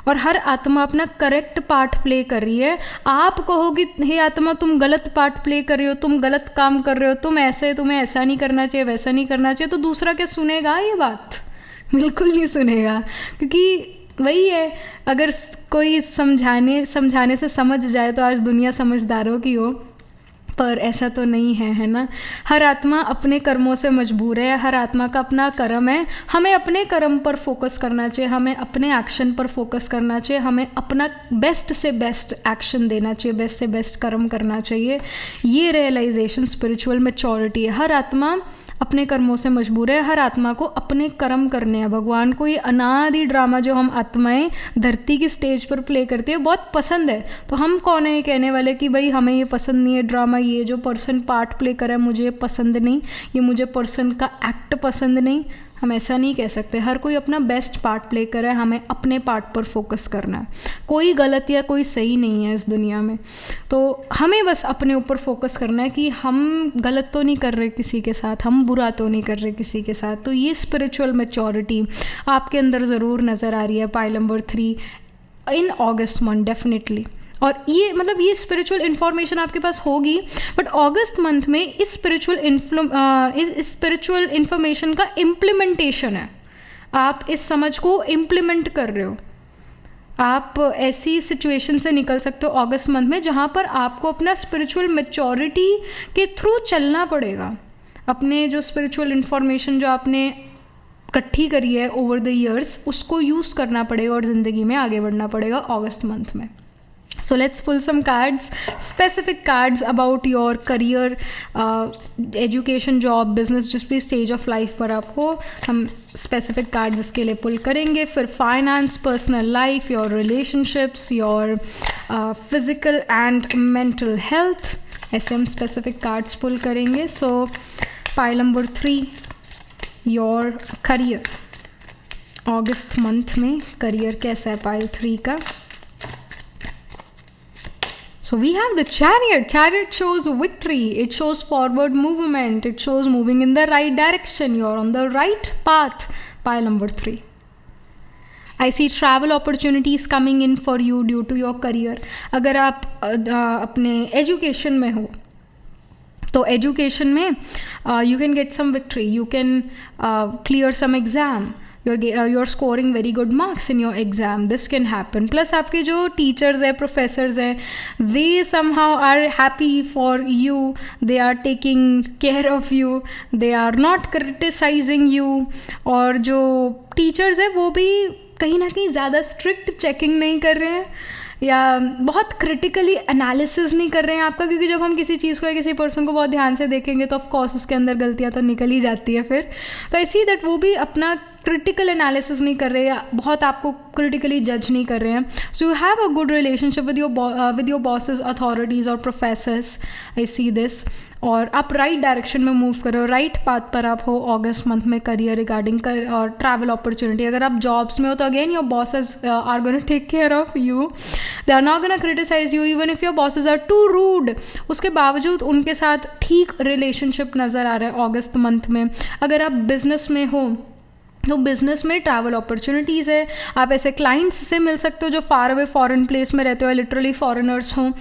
और हर आत्मा अपना करेक्ट पार्ट प्ले कर रही है। आप कहोगे हे आत्मा तुम गलत पार्ट प्ले कर रहे हो, तुम गलत काम कर रहे हो, तुम ऐसे, तुम्हें ऐसा नहीं करना चाहिए, वैसा नहीं करना चाहिए, तो दूसरा क्या सुनेगा ये बात? बिल्कुल नहीं सुनेगा, क्योंकि वही है, अगर कोई समझाने से समझ जाए तो आज दुनिया समझदारों की हो, पर ऐसा तो नहीं है, है ना। हर आत्मा अपने कर्मों से मजबूर है, हर आत्मा का अपना कर्म है। हमें अपने कर्म पर फोकस करना चाहिए, हमें अपने एक्शन पर फोकस करना चाहिए, हमें अपना बेस्ट से बेस्ट एक्शन देना चाहिए, बेस्ट से बेस्ट कर्म करना चाहिए। ये रियलाइजेशन स्पिरिचुअल मैच्योरिटी है। हर आत्मा अपने कर्मों से मजबूर है, हर आत्मा को अपने कर्म करने हैं। भगवान को ये अनादि ड्रामा जो हम आत्माएं धरती की स्टेज पर प्ले करती है बहुत पसंद है। तो हम कौन है ये कहने वाले कि भाई हमें ये पसंद नहीं है ड्रामा, ये जो पर्सन पार्ट प्ले कर रहा है मुझे पसंद नहीं, ये मुझे पर्सन का एक्ट पसंद नहीं। हम ऐसा नहीं कह सकते। हर कोई अपना बेस्ट पार्ट प्ले कर रहा है, हमें अपने पार्ट पर फोकस करना है। कोई गलत या कोई सही नहीं है इस दुनिया में, तो हमें बस अपने ऊपर फोकस करना है कि हम गलत तो नहीं कर रहे किसी के साथ, हम बुरा तो नहीं कर रहे किसी के साथ। तो ये स्पिरिचुअल मैच्योरिटी आपके अंदर ज़रूर नज़र आ रही है पाइल नंबर 3 इन अगस्त मंथ डेफिनेटली। और ये मतलब ये स्पिरिचुअल इन्फॉर्मेशन आपके पास होगी, बट अगस्त मंथ में इस स्पिरिचुअल इन्फॉर्मेशन का इम्प्लीमेंटेशन है। आप इस समझ को इम्प्लीमेंट कर रहे हो। आप ऐसी सिचुएशन से निकल सकते हो अगस्त मंथ में जहाँ पर आपको अपना स्पिरिचुअल मैच्योरिटी के थ्रू चलना पड़ेगा। अपने जो स्पिरिचुअल इन्फॉर्मेशन जो आपने इकट्ठी करी है ओवर द ईयर्स, उसको यूज़ करना पड़ेगा और ज़िंदगी में आगे बढ़ना पड़ेगा अगस्त मंथ में। So let's pull some cards, specific cards about your career, education, job, business, जिस भी stage of life पर आप हो, हम specific cards इसके लिए pull करेंगे। फिर finance, personal life, your relationships, your physical and mental health, ऐसे हम specific cards pull करेंगे। So pile number 3, your career, August month में career कैसा है pile 3 का। So we have the Chariot. Chariot shows victory. It shows forward movement. It shows moving in the right direction. You're on the right path. Pile number 3. I see travel opportunities coming in for you due to your career. अगर आप अपने education में हो तो education में you can get some victory. You can clear some exam. You're scoring very good marks in your exam. This can happen. Plus आपके जो teachers हैं, professors हैं, they somehow are happy for you. They are taking care of you. They are not criticizing you. और जो teachers हैं वो भी कहीं ना कहीं ज़्यादा strict checking नहीं कर रहे हैं या बहुत क्रिटिकली एनालिसिस नहीं कर रहे हैं आपका, क्योंकि जब हम किसी चीज़ को या किसी पर्सन को बहुत ध्यान से देखेंगे तो ऑफ कोर्स उसके अंदर गलतियाँ तो निकल ही जाती है फिर। तो आई सी दैट वो भी अपना क्रिटिकल एनालिसिस नहीं कर रहे या बहुत आपको क्रिटिकली जज नहीं कर रहे हैं. सो you have a good relationship with your bosses, authorities और प्रोफेसर्स. I see this. और आप राइट डायरेक्शन में मूव कर रहे हो, राइट पाथ पर आप हो अगस्त मंथ में करियर रिगार्डिंग और ट्रैवल अपॉर्चुनिटी. अगर आप जॉब्स में हो तो again your bosses are gonna take care of you. They are not gonna criticize you even if your bosses are too rude. उसके बावजूद उनके साथ ठीक रिलेशनशिप नज़र आ रहा है अगस्त मंथ में. अगर आप बिजनेस में हो तो बिज़नेस में ट्रैवल अपॉर्चुनिटीज़ है. आप ऐसे क्लाइंट्स से मिल सकते हो जो फार अवे फॉरेन प्लेस में रहते हो, लिटरली फॉरेनर्स हों.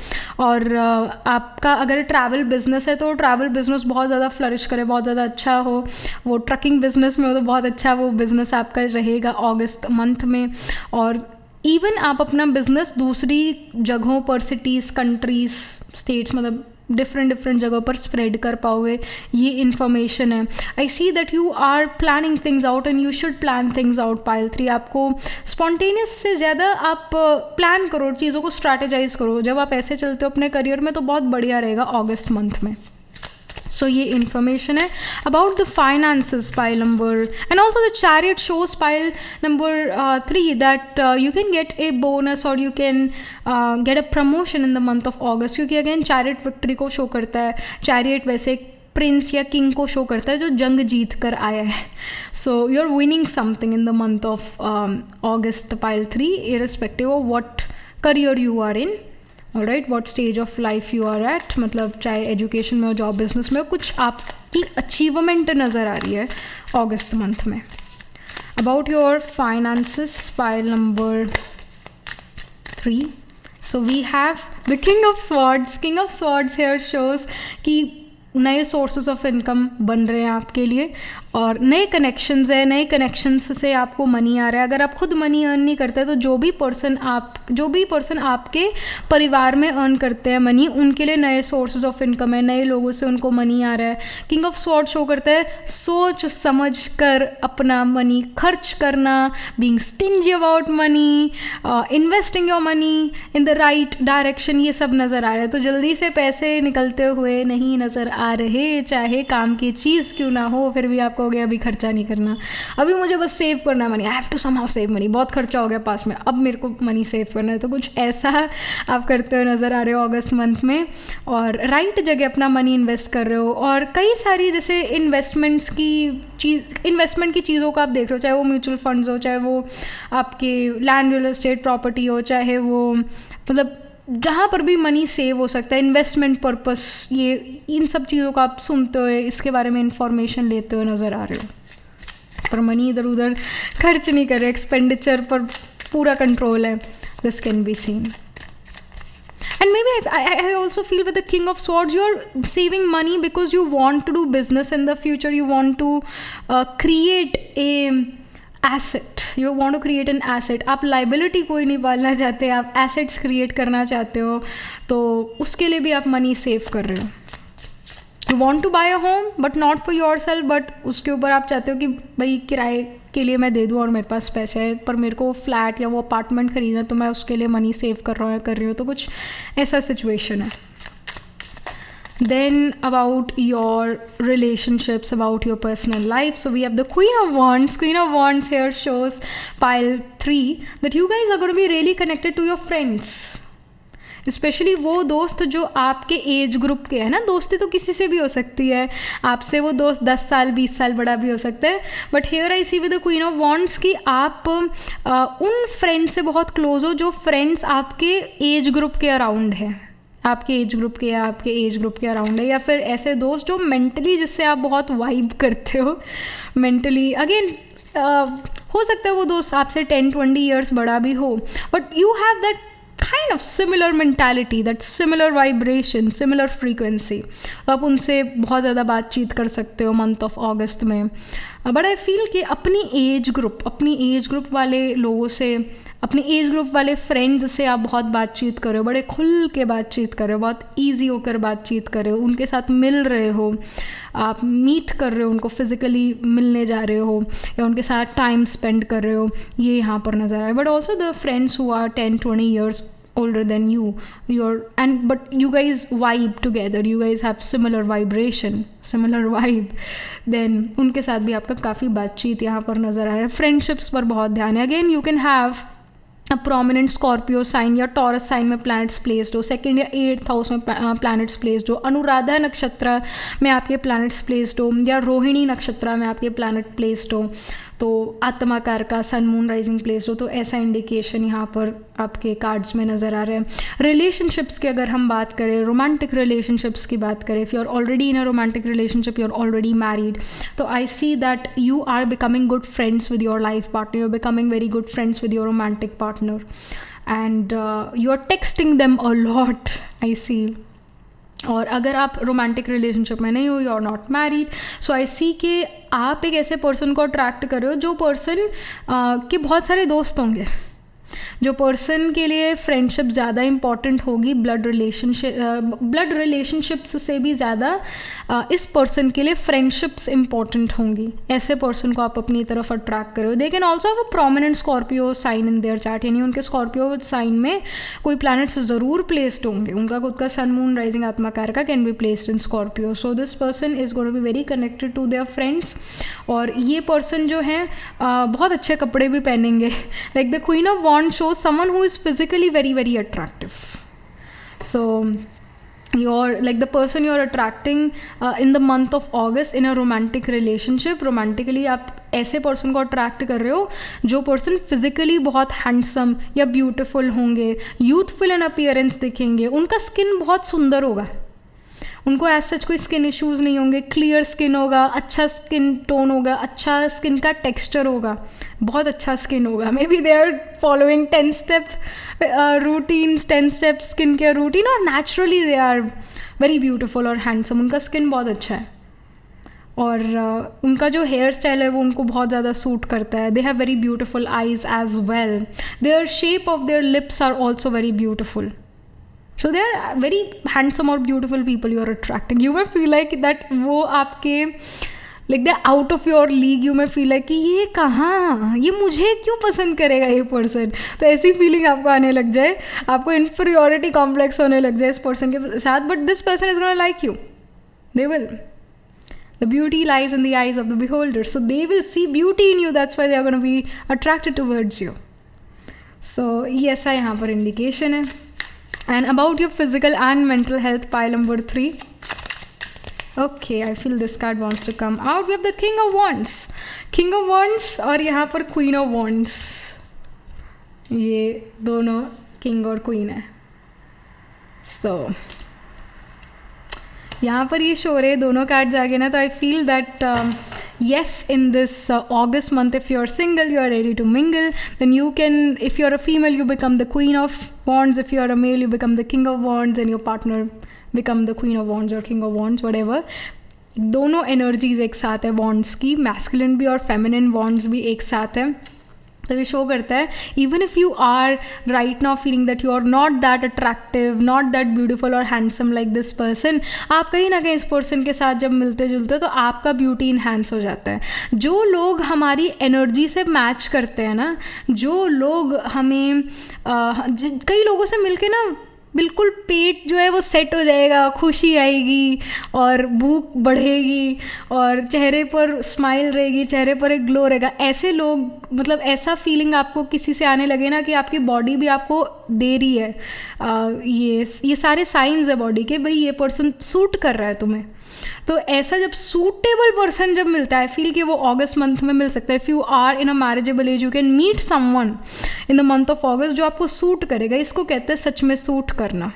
और आपका अगर ट्रैवल बिज़नेस है तो ट्रैवल बिज़नेस बहुत ज़्यादा फ्लरिश करे, बहुत ज़्यादा अच्छा हो. वो ट्रकिंग बिज़नेस में हो तो बहुत अच्छा वो बिज़नेस आपका रहेगा अगस्त मंथ में. और इवन आप अपना बिज़नेस दूसरी जगहों पर, सिटीज़, कंट्रीज़, स्टेट्स, मतलब डिफरेंट जगहों पर स्प्रेड कर पाओगे. ये इन्फॉर्मेशन है. I see that you are planning things out and you should plan things out. Pile 3 आपको स्पॉन्टेनियस से ज़्यादा आप प्लान करो, चीज़ों को स्ट्रैटेजाइज करो. जब आप ऐसे चलते हो अपने करियर में तो बहुत बढ़िया रहेगा अगस्त मंथ में. सो ये इन्फॉर्मेशन है about the finances pile number. And also the chariot shows pile number 3 that you can get a bonus और you can get a promotion in the month of August. क्योंकि अगेन चैरियट विक्ट्री को show करता है. Chariot वैसे एक Prince या king को show करता है जो जंग जीत कर आया है. So you are winning something in the month of August pile 3 irrespective of what career you are in. All right, what stage of life you are at. मतलब चाहे एजुकेशन में हो, जॉब, बिजनेस में हो, कुछ आपकी अचीवमेंट नज़र आ रही है अगस्त मंथ में. About your finances pile number 3. So we have the king of swords. King of swords here shows कि नए सोर्सेज ऑफ इनकम बन रहे हैं आपके लिए और नए कनेक्शंस है. नए कनेक्शंस से आपको मनी आ रहा है. अगर आप खुद मनी अर्न नहीं करते तो जो भी पर्सन आपके परिवार में अर्न करते हैं मनी, उनके लिए नए सोर्सेज ऑफ इनकम है. नए लोगों से उनको मनी आ रहा है. किंग ऑफ स्वॉर्ड शो करता है सोच समझ कर अपना मनी खर्च करना, being stingy about money, investing your money in the right direction. ये सब नज़र आ रहा है. तो जल्दी से पैसे निकलते हुए नहीं नज़र आ रहे. चाहे काम की चीज़ क्यों ना हो, फिर भी आपको हो गया अभी खर्चा नहीं करना, अभी मुझे बस सेव करना है money. I have to somehow save money. बहुत खर्चा हो गया पास में, अब मेरे को मनी सेव करना है. तो कुछ ऐसा आप करते हुए नज़र आ रहे हो अगस्त मंथ में. और राइट जगह अपना मनी इन्वेस्ट कर रहे हो. और कई सारी जैसे इन्वेस्टमेंट की चीज़ों को आप देख रहे हो, चाहे वो म्यूचुअल फंड्स हो, चाहे वो आपके लैंड, रियल एस्टेट, प्रॉपर्टी हो, चाहे वो मतलब जहाँ पर भी मनी सेव हो सकता है, इन्वेस्टमेंट पर्पस, ये इन सब चीज़ों को आप सुनते हुए इसके बारे में इंफॉर्मेशन लेते हुए नज़र आ रहे हो. पर मनी इधर उधर खर्च नहीं कर रहे, एक्सपेंडिचर पर पूरा कंट्रोल है. This can be seen. And maybe I also feel with the King of Swords, you're saving money because you want to do business in the future. You want to create a asset. You want to create an asset. आप liability कोई नहीं पालना चाहते, आप assets create करना चाहते हो, तो उसके लिए भी आप money save कर रहे हो. You want to buy a home but not for yourself, but उसके ऊपर आप चाहते हो कि भाई किराए के लिए मैं दे दूँ और मेरे पास पैसे है, पर मेरे को फ्लैट या वो अपार्टमेंट खरीदना, तो मैं उसके लिए मनी सेव कर रही हूँ. तो कुछ ऐसा सिचुएशन है. Then about your relationships, about your personal life. So we have the Queen of Wands. Queen of Wands here shows pile 3 that you guys are going to be really connected to your friends. Specially वो दोस्त जो आपके age group के हैं ना. दोस्ती तो किसी से भी हो सकती है, आपसे वो दोस्त 10 साल 20 साल बड़ा भी हो सकता है. But here I see with the queen of wands कि आप उन फ्रेंड्स से बहुत क्लोज हो जो फ्रेंड्स आपके एज ग्रुप के अराउंड है, आपके एज ग्रुप के या आपके एज ग्रुप के अराउंड है. या फिर ऐसे दोस्त जो मेंटली जिससे आप बहुत वाइब करते हो मेंटली. अगेन हो सकता है वो दोस्त आपसे 10-20 ईयर्स बड़ा भी हो, but you have that kind of similar mentality, that similar vibration, similar frequency. तो आप उनसे बहुत ज़्यादा बातचीत कर सकते हो मंथ ऑफ अगस्त में. बट आई फील कि अपनी एज ग्रुप वाले लोगों से, अपने एज ग्रुप वाले फ्रेंड्स से आप बहुत बातचीत कर रहे हो, बड़े खुल के बातचीत कर रहे हो, बहुत ईजी होकर बातचीत कर रहे हो, उनके साथ मिल रहे हो, आप मीट कर रहे हो, उनको फिज़िकली मिलने जा रहे हो या उनके साथ टाइम स्पेंड कर रहे हो. ये यहाँ पर नज़र आए. But also the friends who are 10-20 years older than you, but you guys vibe together, you guys have similar vibration, similar vibe, then उनके साथ भी आपका काफ़ी बातचीत यहाँ पर नज़र आ रहा है. फ्रेंडशिप्स पर बहुत ध्यान है. Again you can have a prominent Scorpio sign या टॉरस साइन में प्लैनेट्स प्लेस्ड हो, सेकंड या 8th हाउस में प्लैनेट्स प्लेस्ड हो, अनुराधा नक्षत्र में आपके प्लैनेट्स प्लेस्ड हो, या रोहिणी नक्षत्र में आपके प्लैनेट प्लेस्ड हो, तो आत्माकार का सन मून राइजिंग प्लेस हो, तो ऐसा इंडिकेशन यहाँ पर आपके कार्ड्स में नज़र आ रहे हैं. रिलेशनशिप्स की अगर हम बात करें, रोमांटिक रिलेशनशिप्स की बात करें, if you are already in a romantic relationship, you are already married, तो I see that you are becoming good friends with your life partner, you are becoming very good friends with your romantic partner, and you are texting them a lot, I see. और अगर आप romantic relationship में नहीं हो, you are not married, so I see कि आप एक ऐसे पर्सन को अट्रैक्ट कर रहे हो जो पर्सन के बहुत सारे दोस्त होंगे, जो पर्सन के लिए फ्रेंडशिप ज़्यादा इम्पॉर्टेंट होगी ब्लड रिलेशनशिप्स से भी ज़्यादा इस पर्सन के लिए फ्रेंडशिप्स इम्पॉर्टेंट होंगी. ऐसे पर्सन को आप अपनी तरफ अट्रैक्ट करो. They can also have a prominent Scorpio sign in their chart, यानी उनके स्कॉर्पियो साइन में कोई प्लैनेट्स ज़रूर प्लेस्ड होंगे. उनका खुद का सन मून राइजिंग आत्माकार का can be placed in Scorpio. So this person is going to be very connected to their friends. और ये पर्सन जो है बहुत अच्छे कपड़े भी पहनेंगे. Like the queen of wand shows someone who is physically very very attractive. So you're like the person you're attracting in the month of August in a romantic relationship. Romantically आप ऐसे person को attract कर रहे हो जो person physically बहुत handsome या beautiful होंगे, यूथफुल इन अपीयरेंस दिखेंगे, उनका स्किन बहुत सुंदर होगा, उनको एज सच कोई स्किन इश्यूज़ नहीं होंगे, क्लियर स्किन होगा, अच्छा स्किन टोन होगा, अच्छा स्किन का टेक्सचर होगा, बहुत अच्छा स्किन होगा. Maybe they are following 10 step routines, 10 step skin care routine, और naturally they are very beautiful और हैंडसम. उनका स्किन बहुत अच्छा है और उनका जो हेयर स्टाइल है वो उनको बहुत ज़्यादा सूट करता है. They have very beautiful eyes as well. Their shape of their lips are also very beautiful. So they are very handsome or beautiful people you are attracting. You may feel like that वो आपके like they're out of your league. You may feel like कि ये कहाँ, ये मुझे क्यों पसंद करेगा ये पर्सन. तो ऐसी फीलिंग आपको आने लग जाए, आपको inferiority complex होने लग जाए इस पर्सन के साथ. But this person is gonna like you. They will. The beauty lies in the eyes of the beholder. So they will see beauty in you. That's why they are gonna be attracted towards you. So ये ऐसा यहाँ पर indication है. And about your physical and mental health, pile number 3. Okay, I feel this card wants to come out. We have the King of Wands. King of Wands और यहाँ पर Queen of Wands. ये दोनों King और Queen है. So यहाँ पर ये शो रहे दोनों कार्ड्स आगे ना, तो आई feel that yes, in this August month, if you're single, you are ready to mingle, then you can, if you're a female, you become the Queen of Wands, if you're a male, you become the King of Wands, and your partner become the Queen of Wands or King of Wands, whatever. दोनों energies एक साथ है wands की, masculine भी और feminine wands भी एक साथ है. तो ये शो करता है even if you are right now feeling that you are not that attractive, not that beautiful और हैंडसम लाइक दिस पर्सन, आप कहीं ना कहीं इस पर्सन के साथ जब मिलते जुलते हो तो आपका ब्यूटी इन्हांस हो जाता है. जो लोग हमारी एनर्जी से मैच करते हैं ना, जो लोग हमें कई लोगों से मिलके ना बिल्कुल पेट जो है वो सेट हो जाएगा, खुशी आएगी और भूख बढ़ेगी और चेहरे पर स्माइल रहेगी, चेहरे पर एक ग्लो रहेगा. ऐसे लोग, मतलब ऐसा फीलिंग आपको किसी से आने लगे ना कि आपकी बॉडी भी आपको दे रही है ये सारे साइंस है बॉडी के, भाई ये पर्सन सूट कर रहा है तुम्हें. तो ऐसा जब सूटेबल पर्सन जब मिलता है, फील कि वो अगस्त मंथ में मिल सकता है. If you are in a marriageable age, you can meet someone in the month of August जो आपको सूट करेगा. इसको कहते हैं सच में सूट करना.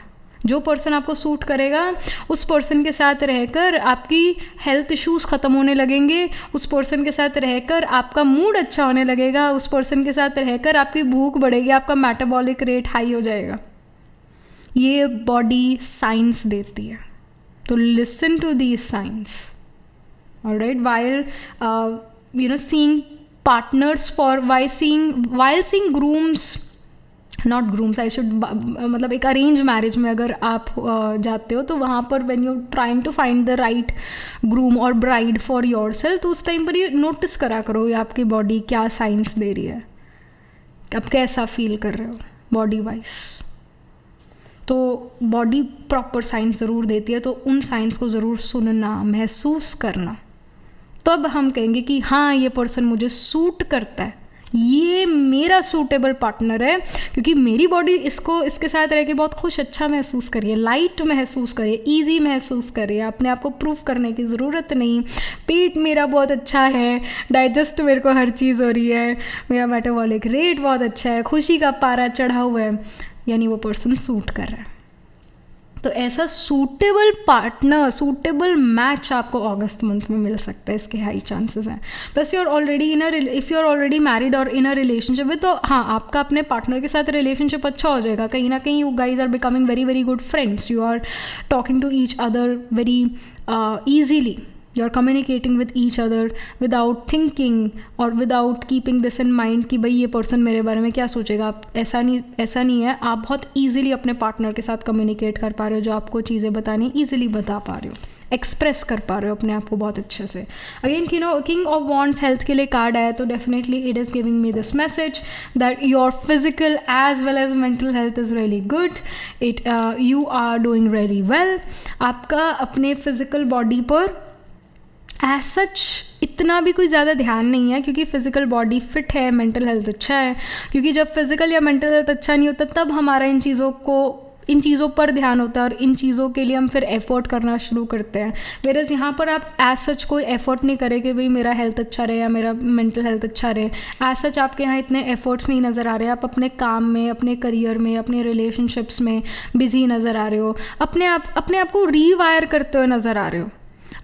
जो पर्सन आपको सूट करेगा उस पर्सन के साथ रहकर आपकी हेल्थ इश्यूज़ ख़त्म होने लगेंगे, उस पर्सन के साथ रहकर आपका मूड अच्छा होने लगेगा, उस पर्सन के साथ रहकर आपकी भूख बढ़ेगी, आपका मेटाबॉलिक रेट हाई हो जाएगा. ये बॉडी साइंस देती है. So listen to these signs, all right, while seeing partners while seeing grooms, not grooms, I should मतलब एक अरेंज मैरिज में अगर आप जाते हो तो वहाँ पर when you're trying to find the right groom or bride for yourself, तो उस टाइम पर ये नोटिस करा करो ये आपकी बॉडी क्या साइंस दे रही है, आप कैसा फील कर रहे हो बॉडी वाइज. तो बॉडी प्रॉपर साइंस ज़रूर देती है, तो उन साइंस को ज़रूर सुनना, महसूस करना, तब हम कहेंगे कि हाँ ये पर्सन मुझे सूट करता है, ये मेरा सूटेबल पार्टनर है, क्योंकि मेरी बॉडी इसके साथ रह के बहुत खुश, अच्छा महसूस करिए, लाइट महसूस करिए, इजी महसूस करिए, अपने आप को प्रूफ करने की ज़रूरत नहीं, पेट मेरा बहुत अच्छा है, डाइजेस्ट मेरे को हर चीज़ हो रही है, मेरा मेटाबॉलिक रेट बहुत अच्छा है, खुशी का पारा चढ़ा हुआ है, यानी वो पर्सन सूट कर रहा है। तो ऐसा सूटेबल पार्टनर, सूटेबल मैच आपको अगस्त मंथ में मिल सकता है, इसके हाई चांसेस हैं। Plus you are already if you are already married और इन अ रिलेशनशिप में, तो हाँ आपका अपने पार्टनर के साथ रिलेशनशिप अच्छा हो जाएगा, कहीं ना कहीं you guys are becoming very very good friends, you are talking to each other very easily, you are communicating with each other without thinking or without keeping this in mind कि भाई ये person मेरे बारे में क्या सोचेगा। आप ऐसा नहीं है, आप बहुत easily अपने पार्टनर के साथ कम्युनिकेट कर पा रहे हो, जो आपको चीज़ें बतानी ईजिली बता पा रहे हो, एक्सप्रेस कर पा रहे हो अपने आप को बहुत अच्छे से। Again king of wands health के लिए कार्ड आया, तो definitely it is giving me this message that your physical as well as mental health is really good, you are doing really well. आपका अपने फिजिकल बॉडी पर as such इतना भी कोई ज़्यादा ध्यान नहीं है, क्योंकि फिज़िकल बॉडी फिट है, मेंटल हेल्थ अच्छा है, क्योंकि जब फिज़िकल या मेंटल हेल्थ अच्छा नहीं होता तब हमारा इन चीज़ों पर ध्यान होता है और इन चीज़ों के लिए हम फिर एफर्ट करना शुरू करते हैं। वेरएज़ यहाँ पर आप एज सच कोई एफर्ट नहीं करें कि भाई मेरा हेल्थ अच्छा रहे या मेरा मेंटल हेल्थ अच्छा रहे, एज सच आपके यहाँ इतने एफर्ट्स नहीं नज़र आ रहे, आप अपने काम में, अपने करियर में, अपने रिलेशनशिप्स में बिजी नज़र आ रहे हो, अपने आप को रीवायर करते हुए नज़र आ रहे हो।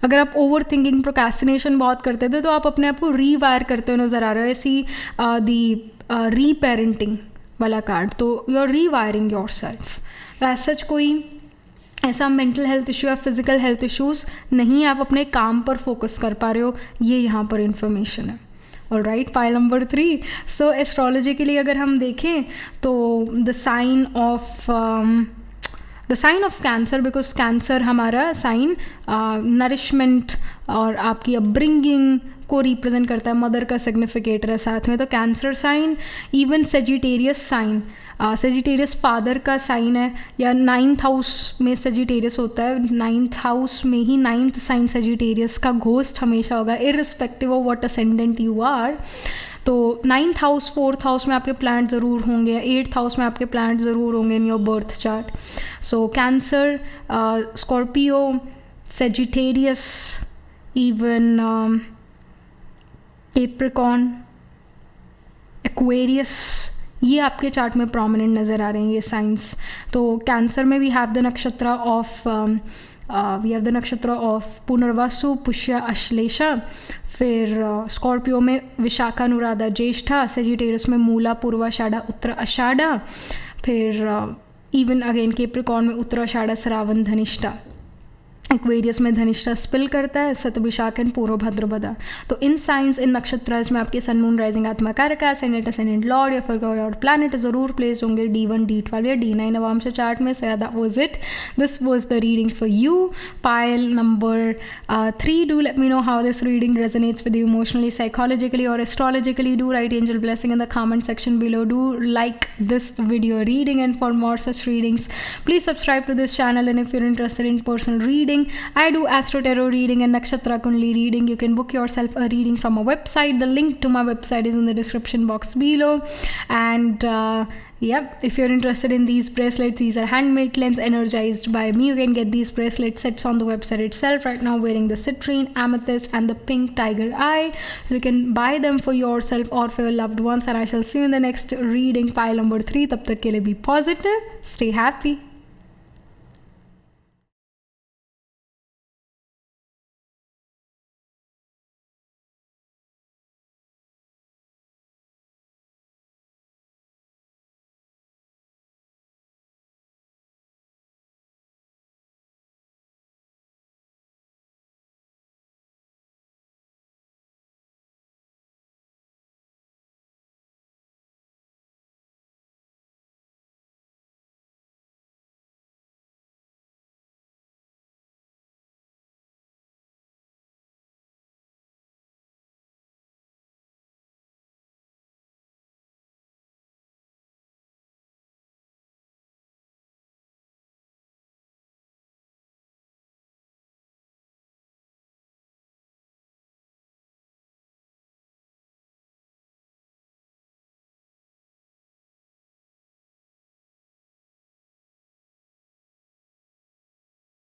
अगर आप ओवर थिंकिंग, प्रोक्रेस्टिनेशन बहुत करते थे, तो आप अपने आप को रीवायर करते हुए नज़र आ रहे हो। ऐसी दी रीपेरेंटिंग वाला कार्ड, तो you are rewiring yourself. As such कोई ऐसा मेंटल हेल्थ इशू या फिज़िकल हेल्थ इश्यूज़ नहीं, आप अपने काम पर फोकस कर पा रहे हो, ये यहाँ पर इन्फॉर्मेशन है। All right, pile number 3। So astrology के लिए अगर हम देखें तो the sign of Cancer, because Cancer हमारा साइन नरिशमेंट और आपकी अपब्रिंगिंग को रिप्रेजेंट करता है, मदर का सिग्निफिकेटर है साथ में। तो Cancer sign, even Sagittarius sign, Sagittarius father का साइन है, या 9th हाउस में सेजिटेरियस होता है, 9th हाउस में ही 9th साइन सेजिटेरियस का घोस्ट हमेशा होगा, irrespective of what ascendant you are. तो 9th हाउस, 4th हाउस में आपके प्लैनेट ज़रूर होंगे, 8th हाउस में आपके प्लैनेट ज़रूर होंगे in your birth chart. So cancer, Scorpio, Sagittarius, even Capricorn, Aquarius, ये आपके चार्ट में प्रोमिनेंट नज़र आ रहे हैं ये साइंस। तो कैंसर में we have the nakshatra of Punarvasu, पुष्य, अश्लेषा। फिर स्कॉर्पियो में विशाखा, अनुराधा, ज्येष्ठा। सेजिटेरियस में मूला, पूर्वाषाढ़ा, उत्तर आषाढ़ा। फिर इवन अगेन कैप्रिकॉर्न में उत्तराषाढ़ा, श्रावण, धनिष्ठा। एक्वेरियस में धनिष्ठा स्पिल करता है, शतभिषाख एंड पूर्व भाद्रपदा। तो इन साइंस, इन नक्षत्रास में आपके सन, मून, राइजिंग, आत्मा कारका, असेंडेंट लॉर्ड या फिर और प्लैनेट ज़रूर प्लेस होंगे D1, D12 या D9 नवांश चार्ट में। So that was it, this was the reading for you. Pile number 3, do let me know how this reading resonates with you emotionally, psychologically or astrologically. Do write angel blessing in the comment section below. Do like this video reading, and for more such readings please subscribe to this channel. And if you're interested in personal reading, I do astro tarot reading and nakshatra kundli reading. You can book yourself a reading from a website. The link to my website is in the description box below. And if you're interested in these bracelets, these are handmade, cleansed, energized by me. You can get these bracelet sets on the website itself. Right now wearing the citrine, amethyst and the pink tiger eye, so you can buy them for yourself or for your loved ones. And I shall see you in the next reading, pile number 3. Tab tak ke liye be positive, stay happy.